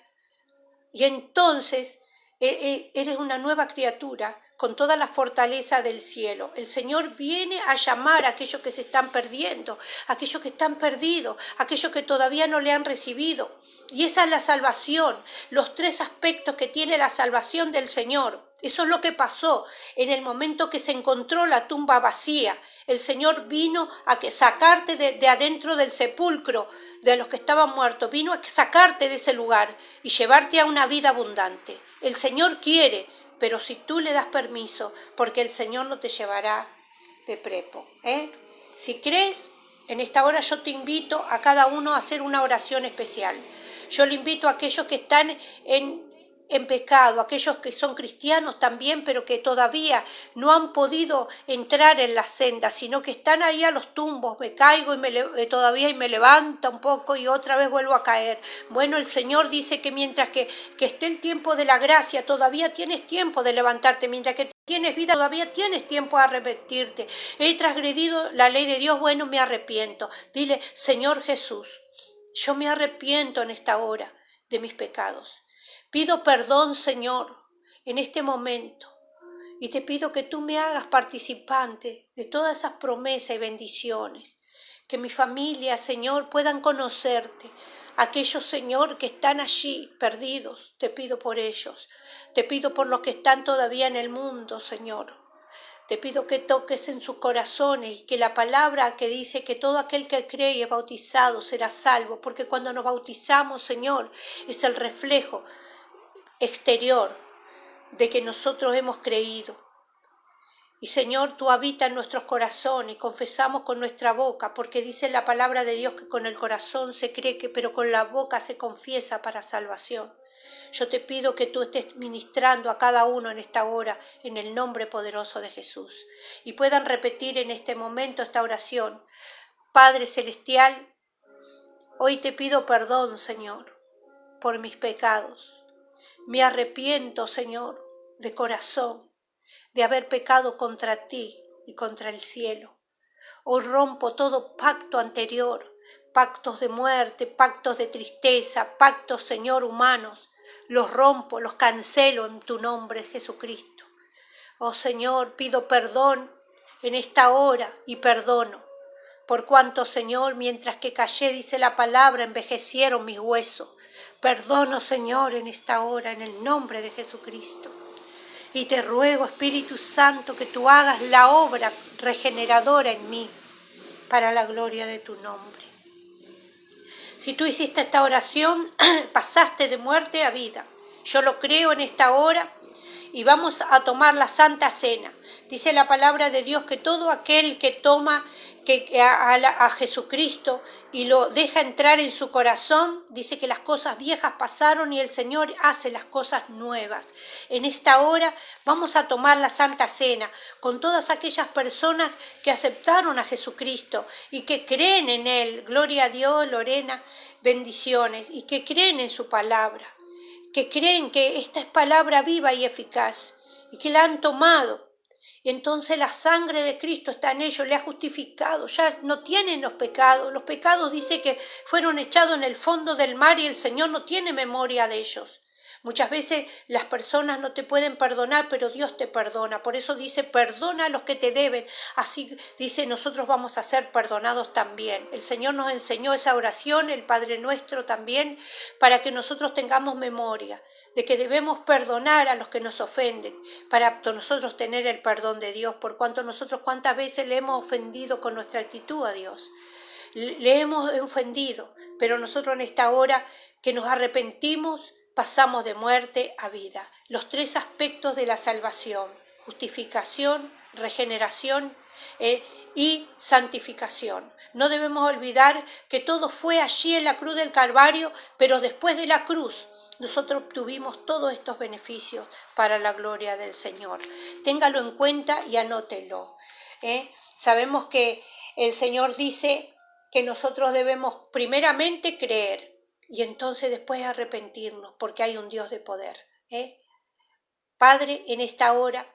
Y entonces eres una nueva criatura con toda la fortaleza del cielo. El Señor viene a llamar a aquellos que se están perdiendo, a aquellos que están perdidos, a aquellos que todavía no le han recibido. Y esa es la salvación, los 3 aspectos que tiene la salvación del Señor. Eso es lo que pasó en el momento que se encontró la tumba vacía. El Señor vino a sacarte de adentro del sepulcro, de los que estaban muertos, vino a sacarte de ese lugar y llevarte a una vida abundante. El Señor quiere, pero si tú le das permiso, porque el Señor no te llevará de prepo. Si crees, en esta hora yo te invito a cada uno a hacer una oración especial. Yo le invito a aquellos que están en pecado, aquellos que son cristianos también, pero que todavía no han podido entrar en la senda, sino que están ahí a los tumbos, me caigo todavía y me levanta un poco y otra vez vuelvo a caer. Bueno, el Señor dice que mientras que esté el tiempo de la gracia, todavía tienes tiempo de levantarte, mientras que tienes vida, todavía tienes tiempo de arrepentirte. He transgredido la ley de Dios, bueno, me arrepiento. Dile, Señor Jesús, yo me arrepiento en esta hora de mis pecados. Pido perdón, Señor, en este momento y te pido que tú me hagas participante de todas esas promesas y bendiciones, que mi familia, Señor, puedan conocerte. Aquellos, Señor, que están allí perdidos, te pido por ellos, te pido por los que están todavía en el mundo, Señor. Te pido que toques en sus corazones y que la palabra que dice que todo aquel que cree y es bautizado será salvo, porque cuando nos bautizamos, Señor, es el reflejo exterior de que nosotros hemos creído. Y Señor, tú habitas en nuestros corazones y confesamos con nuestra boca, porque dice la palabra de Dios que con el corazón se cree, pero con la boca se confiesa para salvación. Yo te pido que tú estés ministrando a cada uno en esta hora, en el nombre poderoso de Jesús. Y puedan repetir en este momento esta oración. Padre Celestial, hoy te pido perdón, Señor, por mis pecados. Me arrepiento, Señor, de corazón, de haber pecado contra ti y contra el cielo. Hoy rompo todo pacto anterior, pactos de muerte, pactos de tristeza, pactos, Señor, humanos. Los rompo, los cancelo en tu nombre, Jesucristo. Oh Señor, pido perdón en esta hora y perdono. Por cuanto, Señor, mientras que callé, dice la palabra, envejecieron mis huesos. Perdono, Señor, en esta hora, en el nombre de Jesucristo. Y te ruego, Espíritu Santo, que tú hagas la obra regeneradora en mí, para la gloria de tu nombre. Si tú hiciste esta oración, pasaste de muerte a vida. Yo lo creo en esta hora y vamos a tomar la Santa Cena. Dice la palabra de Dios que todo aquel que toma a Jesucristo y lo deja entrar en su corazón, dice que las cosas viejas pasaron y el Señor hace las cosas nuevas. En esta hora vamos a tomar la Santa Cena con todas aquellas personas que aceptaron a Jesucristo y que creen en Él. Gloria a Dios, Lorena, bendiciones, y que creen en su palabra, que creen que esta es palabra viva y eficaz y que la han tomado. Y entonces la sangre de Cristo está en ellos, le ha justificado, ya no tienen los pecados. Los pecados dice que fueron echados en el fondo del mar y el Señor no tiene memoria de ellos. Muchas veces las personas no te pueden perdonar, pero Dios te perdona. Por eso dice, perdona a los que te deben. Así dice, nosotros vamos a ser perdonados también. El Señor nos enseñó esa oración, el Padre Nuestro también, para que nosotros tengamos memoria de que debemos perdonar a los que nos ofenden, para nosotros tener el perdón de Dios, por cuanto nosotros cuántas veces le hemos ofendido con nuestra actitud a Dios. Le hemos ofendido, pero nosotros en esta hora que nos arrepentimos, pasamos de muerte a vida. Los tres aspectos de la salvación: justificación, regeneración y santificación. No debemos olvidar que todo fue allí en la cruz del Calvario, pero después de la cruz nosotros obtuvimos todos estos beneficios para la gloria del Señor. Téngalo en cuenta y anótelo. Sabemos que el Señor dice que nosotros debemos primeramente creer y entonces después arrepentirnos, porque hay un Dios de poder. Padre, en esta hora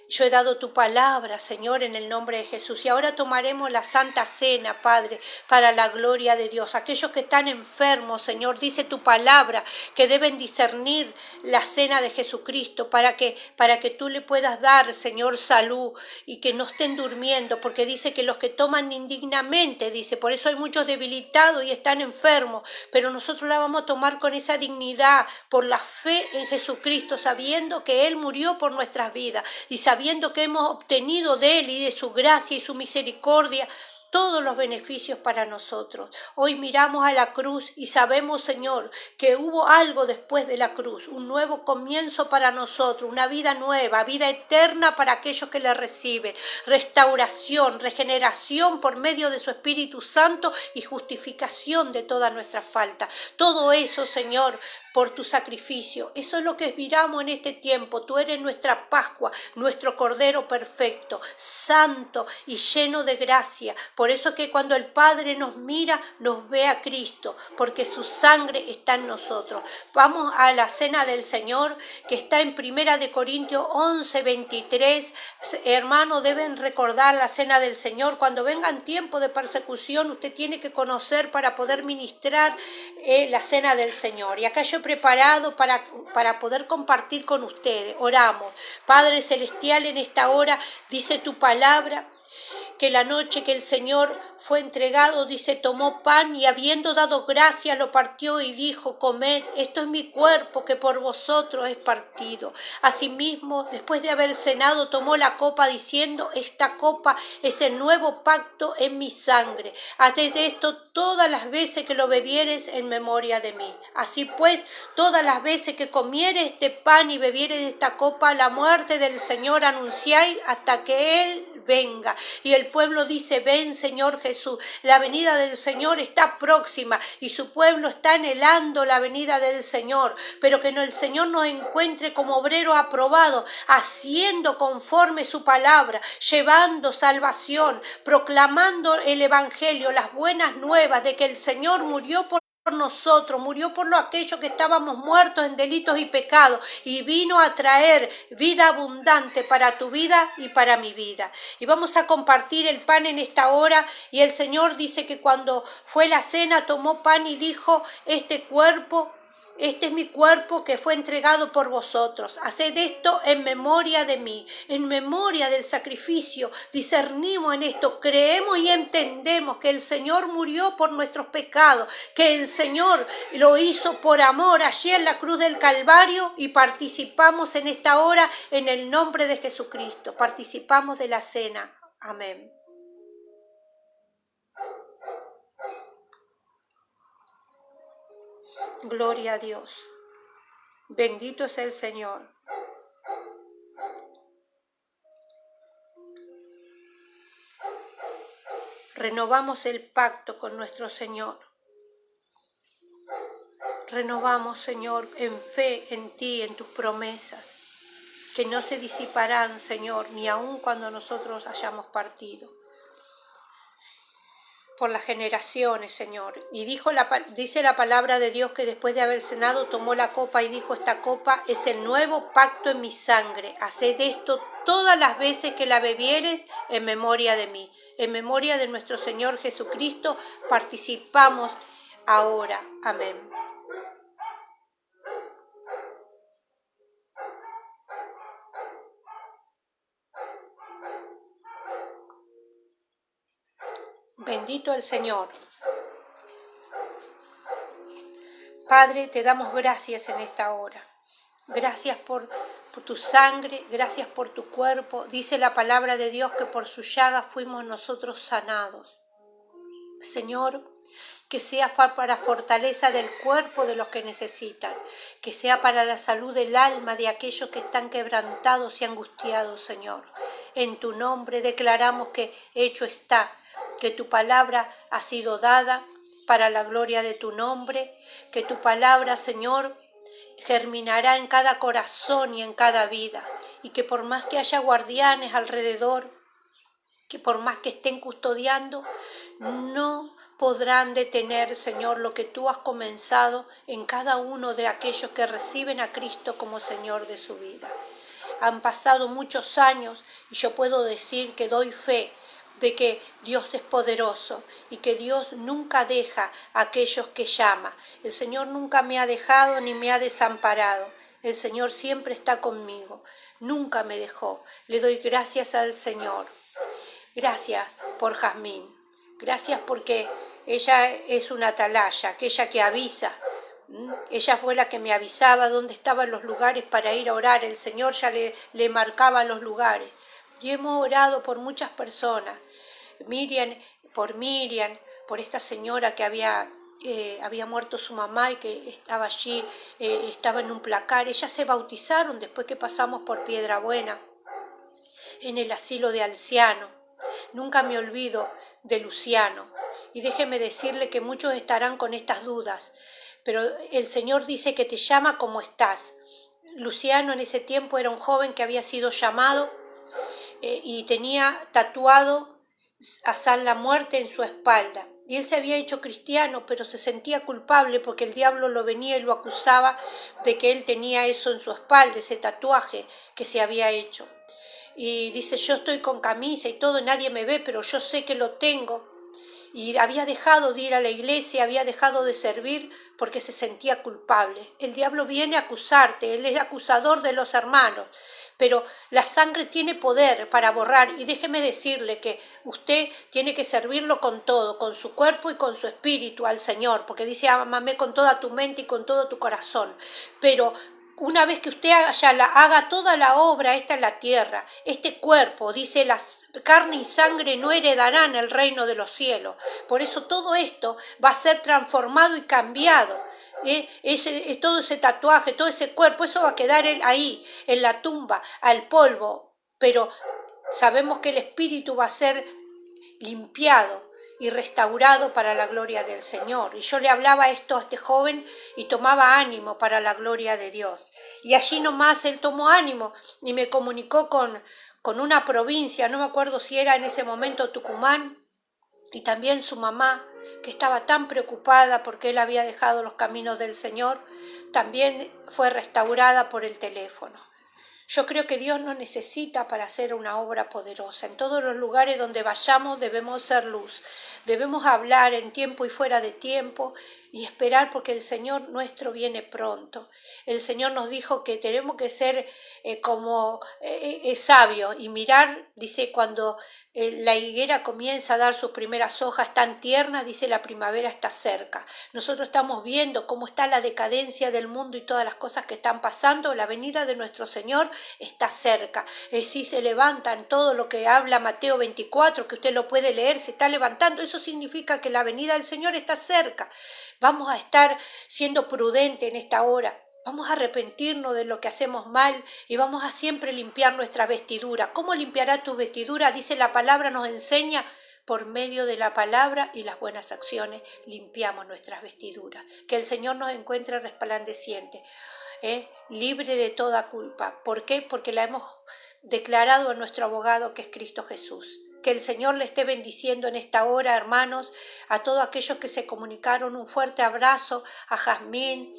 yo he dado tu palabra, Señor, en el nombre de Jesús. Y ahora tomaremos la Santa Cena, Padre, para la gloria de Dios. Aquellos que están enfermos, Señor, dice tu palabra, que deben discernir la cena de Jesucristo para que tú le puedas dar, Señor, salud y que no estén durmiendo, porque dice que los que toman indignamente, dice, por eso hay muchos debilitados y están enfermos, pero nosotros la vamos a tomar con esa dignidad, por la fe en Jesucristo, sabiendo que Él murió por nuestras vidas y sabiendo que hemos obtenido de Él y de su gracia y su misericordia todos los beneficios para nosotros. Hoy miramos a la cruz y sabemos, Señor, que hubo algo después de la cruz, un nuevo comienzo para nosotros, una vida nueva, vida eterna para aquellos que le reciben, restauración, regeneración por medio de su Espíritu Santo y justificación de todas nuestras faltas. Todo eso, Señor, por tu sacrificio. Eso es lo que miramos en este tiempo. Tú eres nuestra Pascua, nuestro Cordero perfecto, santo y lleno de gracia. Por eso que cuando el Padre nos mira, nos ve a Cristo, porque su sangre está en nosotros. Vamos a la cena del Señor, que está en 1 Corintios 11:23. Hermanos, deben recordar la cena del Señor. Cuando vengan tiempos de persecución, usted tiene que conocer para poder ministrar la cena del Señor. Y acá yo he preparado para poder compartir con ustedes. Oramos. Padre Celestial, en esta hora dice tu palabra que la noche que el Señor fue entregado, dice, tomó pan y habiendo dado gracias lo partió y dijo, comed, esto es mi cuerpo que por vosotros es partido. Asimismo, después de haber cenado, tomó la copa diciendo, esta copa es el nuevo pacto en mi sangre. Haced esto todas las veces que lo bebieres en memoria de mí. Así pues, todas las veces que comieres este pan y bebieres esta copa, la muerte del Señor anunciáis hasta que Él venga. Y el pueblo dice, ven Señor Jesús. La venida del Señor está próxima y su pueblo está anhelando la venida del Señor, pero que el Señor nos encuentre como obrero aprobado, haciendo conforme su palabra, llevando salvación, proclamando el Evangelio, las buenas nuevas de que el Señor murió por nosotros, murió por lo aquello que estábamos muertos en delitos y pecados y vino a traer vida abundante para tu vida y para mi vida. Y vamos a compartir el pan en esta hora, y el Señor dice que cuando fue la cena tomó pan y dijo: este es mi cuerpo que fue entregado por vosotros. Haced esto en memoria de mí, en memoria del sacrificio. Discernimos en esto, creemos y entendemos que el Señor murió por nuestros pecados, que el Señor lo hizo por amor allí en la cruz del Calvario, y participamos en esta hora en el nombre de Jesucristo. Participamos de la cena. Amén. Gloria a Dios. Bendito es el Señor. Renovamos el pacto con nuestro Señor. Renovamos, Señor, en fe en ti, en tus promesas, que no se disiparán, Señor, ni aun cuando nosotros hayamos partido. Por las generaciones, Señor. Y dice la palabra de Dios que después de haber cenado tomó la copa y dijo: esta copa es el nuevo pacto en mi sangre. Haced esto todas las veces que la bebieres en memoria de mí. En memoria de nuestro Señor Jesucristo participamos ahora. Amén. Bendito el Señor. Padre, te damos gracias en esta hora. Gracias por tu sangre, gracias por tu cuerpo. Dice la palabra de Dios que por su llaga fuimos nosotros sanados. Señor, que sea para fortaleza del cuerpo de los que necesitan, que sea para la salud del alma de aquellos que están quebrantados y angustiados, Señor. En tu nombre declaramos que hecho está, que tu palabra ha sido dada para la gloria de tu nombre, que tu palabra, Señor, germinará en cada corazón y en cada vida, y que por más que haya guardianes alrededor, que por más que estén custodiando, no podrán detener, Señor, lo que tú has comenzado en cada uno de aquellos que reciben a Cristo como Señor de su vida. Han pasado muchos años y yo puedo decir que doy fe de que Dios es poderoso y que Dios nunca deja a aquellos que llama. El Señor nunca me ha dejado ni me ha desamparado. El Señor siempre está conmigo, nunca me dejó. Le doy gracias al Señor. Gracias por Jazmín, gracias porque ella es una atalaya, aquella que avisa. Ella fue la que me avisaba dónde estaban los lugares para ir a orar. El Señor ya le marcaba los lugares. Y hemos orado por muchas personas. Miriam, por esta señora que había muerto su mamá y que estaba allí, estaba en un placar. Ellas se bautizaron después que pasamos por Piedrabuena, en el asilo de ancianos. Nunca me olvido de Luciano, y déjeme decirle que muchos estarán con estas dudas, pero el Señor dice que te llama como estás. Luciano en ese tiempo era un joven que había sido llamado y tenía tatuado San la muerte en su espalda. Y él se había hecho cristiano, pero se sentía culpable porque el diablo lo venía y lo acusaba de que él tenía eso en su espalda, ese tatuaje que se había hecho. Y dice: yo estoy con camisa y todo, nadie me ve, pero yo sé que lo tengo. Y había dejado de ir a la iglesia, había dejado de servir porque se sentía culpable. El diablo viene a acusarte, él es acusador de los hermanos, pero la sangre tiene poder para borrar. Y déjeme decirle que usted tiene que servirlo con todo, con su cuerpo y con su espíritu al Señor, porque dice: ámame con toda tu mente y con todo tu corazón. Pero una vez que usted haga toda la obra esta en la tierra, este cuerpo, dice, la carne y sangre no heredarán el reino de los cielos. Por eso todo esto va a ser transformado y cambiado. Todo ese tatuaje, todo ese cuerpo, eso va a quedar ahí, en la tumba, al polvo. Pero sabemos que el espíritu va a ser limpiado y restaurado para la gloria del Señor. Y yo le hablaba esto a este joven y tomaba ánimo para la gloria de Dios. Y allí nomás él tomó ánimo y me comunicó con una provincia, no me acuerdo si era en ese momento Tucumán, y también su mamá, que estaba tan preocupada porque él había dejado los caminos del Señor, también fue restaurada por el teléfono. Yo creo que Dios nos necesita para hacer una obra poderosa. En todos los lugares donde vayamos debemos ser luz. Debemos hablar en tiempo y fuera de tiempo y esperar porque el Señor nuestro viene pronto. El Señor nos dijo que tenemos que ser como sabios y mirar, dice, cuando la higuera comienza a dar sus primeras hojas tan tiernas, dice, la primavera está cerca. Nosotros estamos viendo cómo está la decadencia del mundo y todas las cosas que están pasando. La venida de nuestro Señor está cerca. Si se levantan todo lo que habla Mateo 24, que usted lo puede leer, se está levantando. Eso significa que la venida del Señor está cerca. Vamos a estar siendo prudentes en esta hora. Vamos a arrepentirnos de lo que hacemos mal y vamos a siempre limpiar nuestra vestidura. ¿Cómo limpiará tu vestidura? Dice la palabra, nos enseña. Por medio de la palabra y las buenas acciones limpiamos nuestras vestiduras. Que el Señor nos encuentre resplandeciente, libre de toda culpa. ¿Por qué? Porque la hemos declarado a nuestro abogado, que es Cristo Jesús. Que el Señor le esté bendiciendo en esta hora, hermanos, a todos aquellos que se comunicaron. Un fuerte abrazo a Jazmín,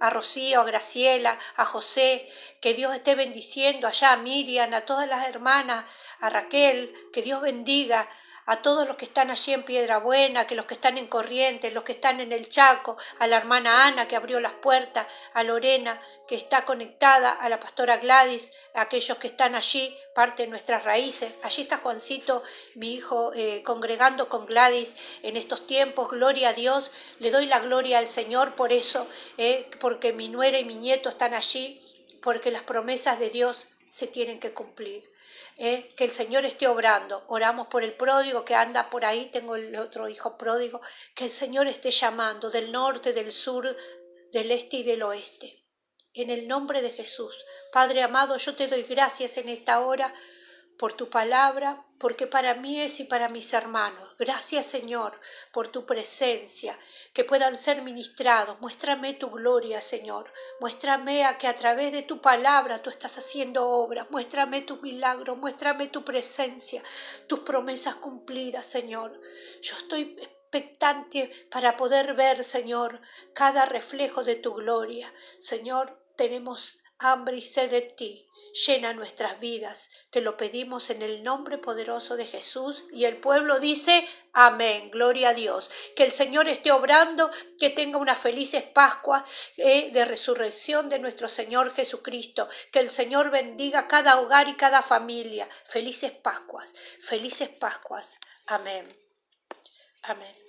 a Rocío, a Graciela, a José, que Dios esté bendiciendo allá a Miriam, a todas las hermanas, a Raquel, que Dios bendiga a todos los que están allí en Piedra Buena, que los que están en Corrientes, los que están en el Chaco, a la hermana Ana que abrió las puertas, a Lorena que está conectada, a la pastora Gladys, a aquellos que están allí, parte de nuestras raíces. Allí está Juancito, mi hijo, congregando con Gladys en estos tiempos. Gloria a Dios, le doy la gloria al Señor por eso, porque mi nuera y mi nieto están allí, porque las promesas de Dios se tienen que cumplir. Que el Señor esté obrando. Oramos por el pródigo que anda por ahí, tengo el otro hijo pródigo, que el Señor esté llamando del norte, del sur, del este y del oeste. En el nombre de Jesús. Padre amado, yo te doy gracias en esta hora por tu palabra, porque para mí es y para mis hermanos. Gracias, Señor, por tu presencia, que puedan ser ministrados. Muéstrame tu gloria, Señor. Muéstrame a que a través de tu palabra tú estás haciendo obras. Muéstrame tu milagro, muéstrame tu presencia, tus promesas cumplidas, Señor. Yo estoy expectante para poder ver, Señor, cada reflejo de tu gloria. Señor, tenemos hambre y sed de ti. Llena nuestras vidas. Te lo pedimos en el nombre poderoso de Jesús. Y el pueblo dice amén. Gloria a Dios. Que el Señor esté obrando, que tenga unas felices Pascuas de resurrección de nuestro Señor Jesucristo. Que el Señor bendiga cada hogar y cada familia. Felices Pascuas. Felices Pascuas. Amén. Amén.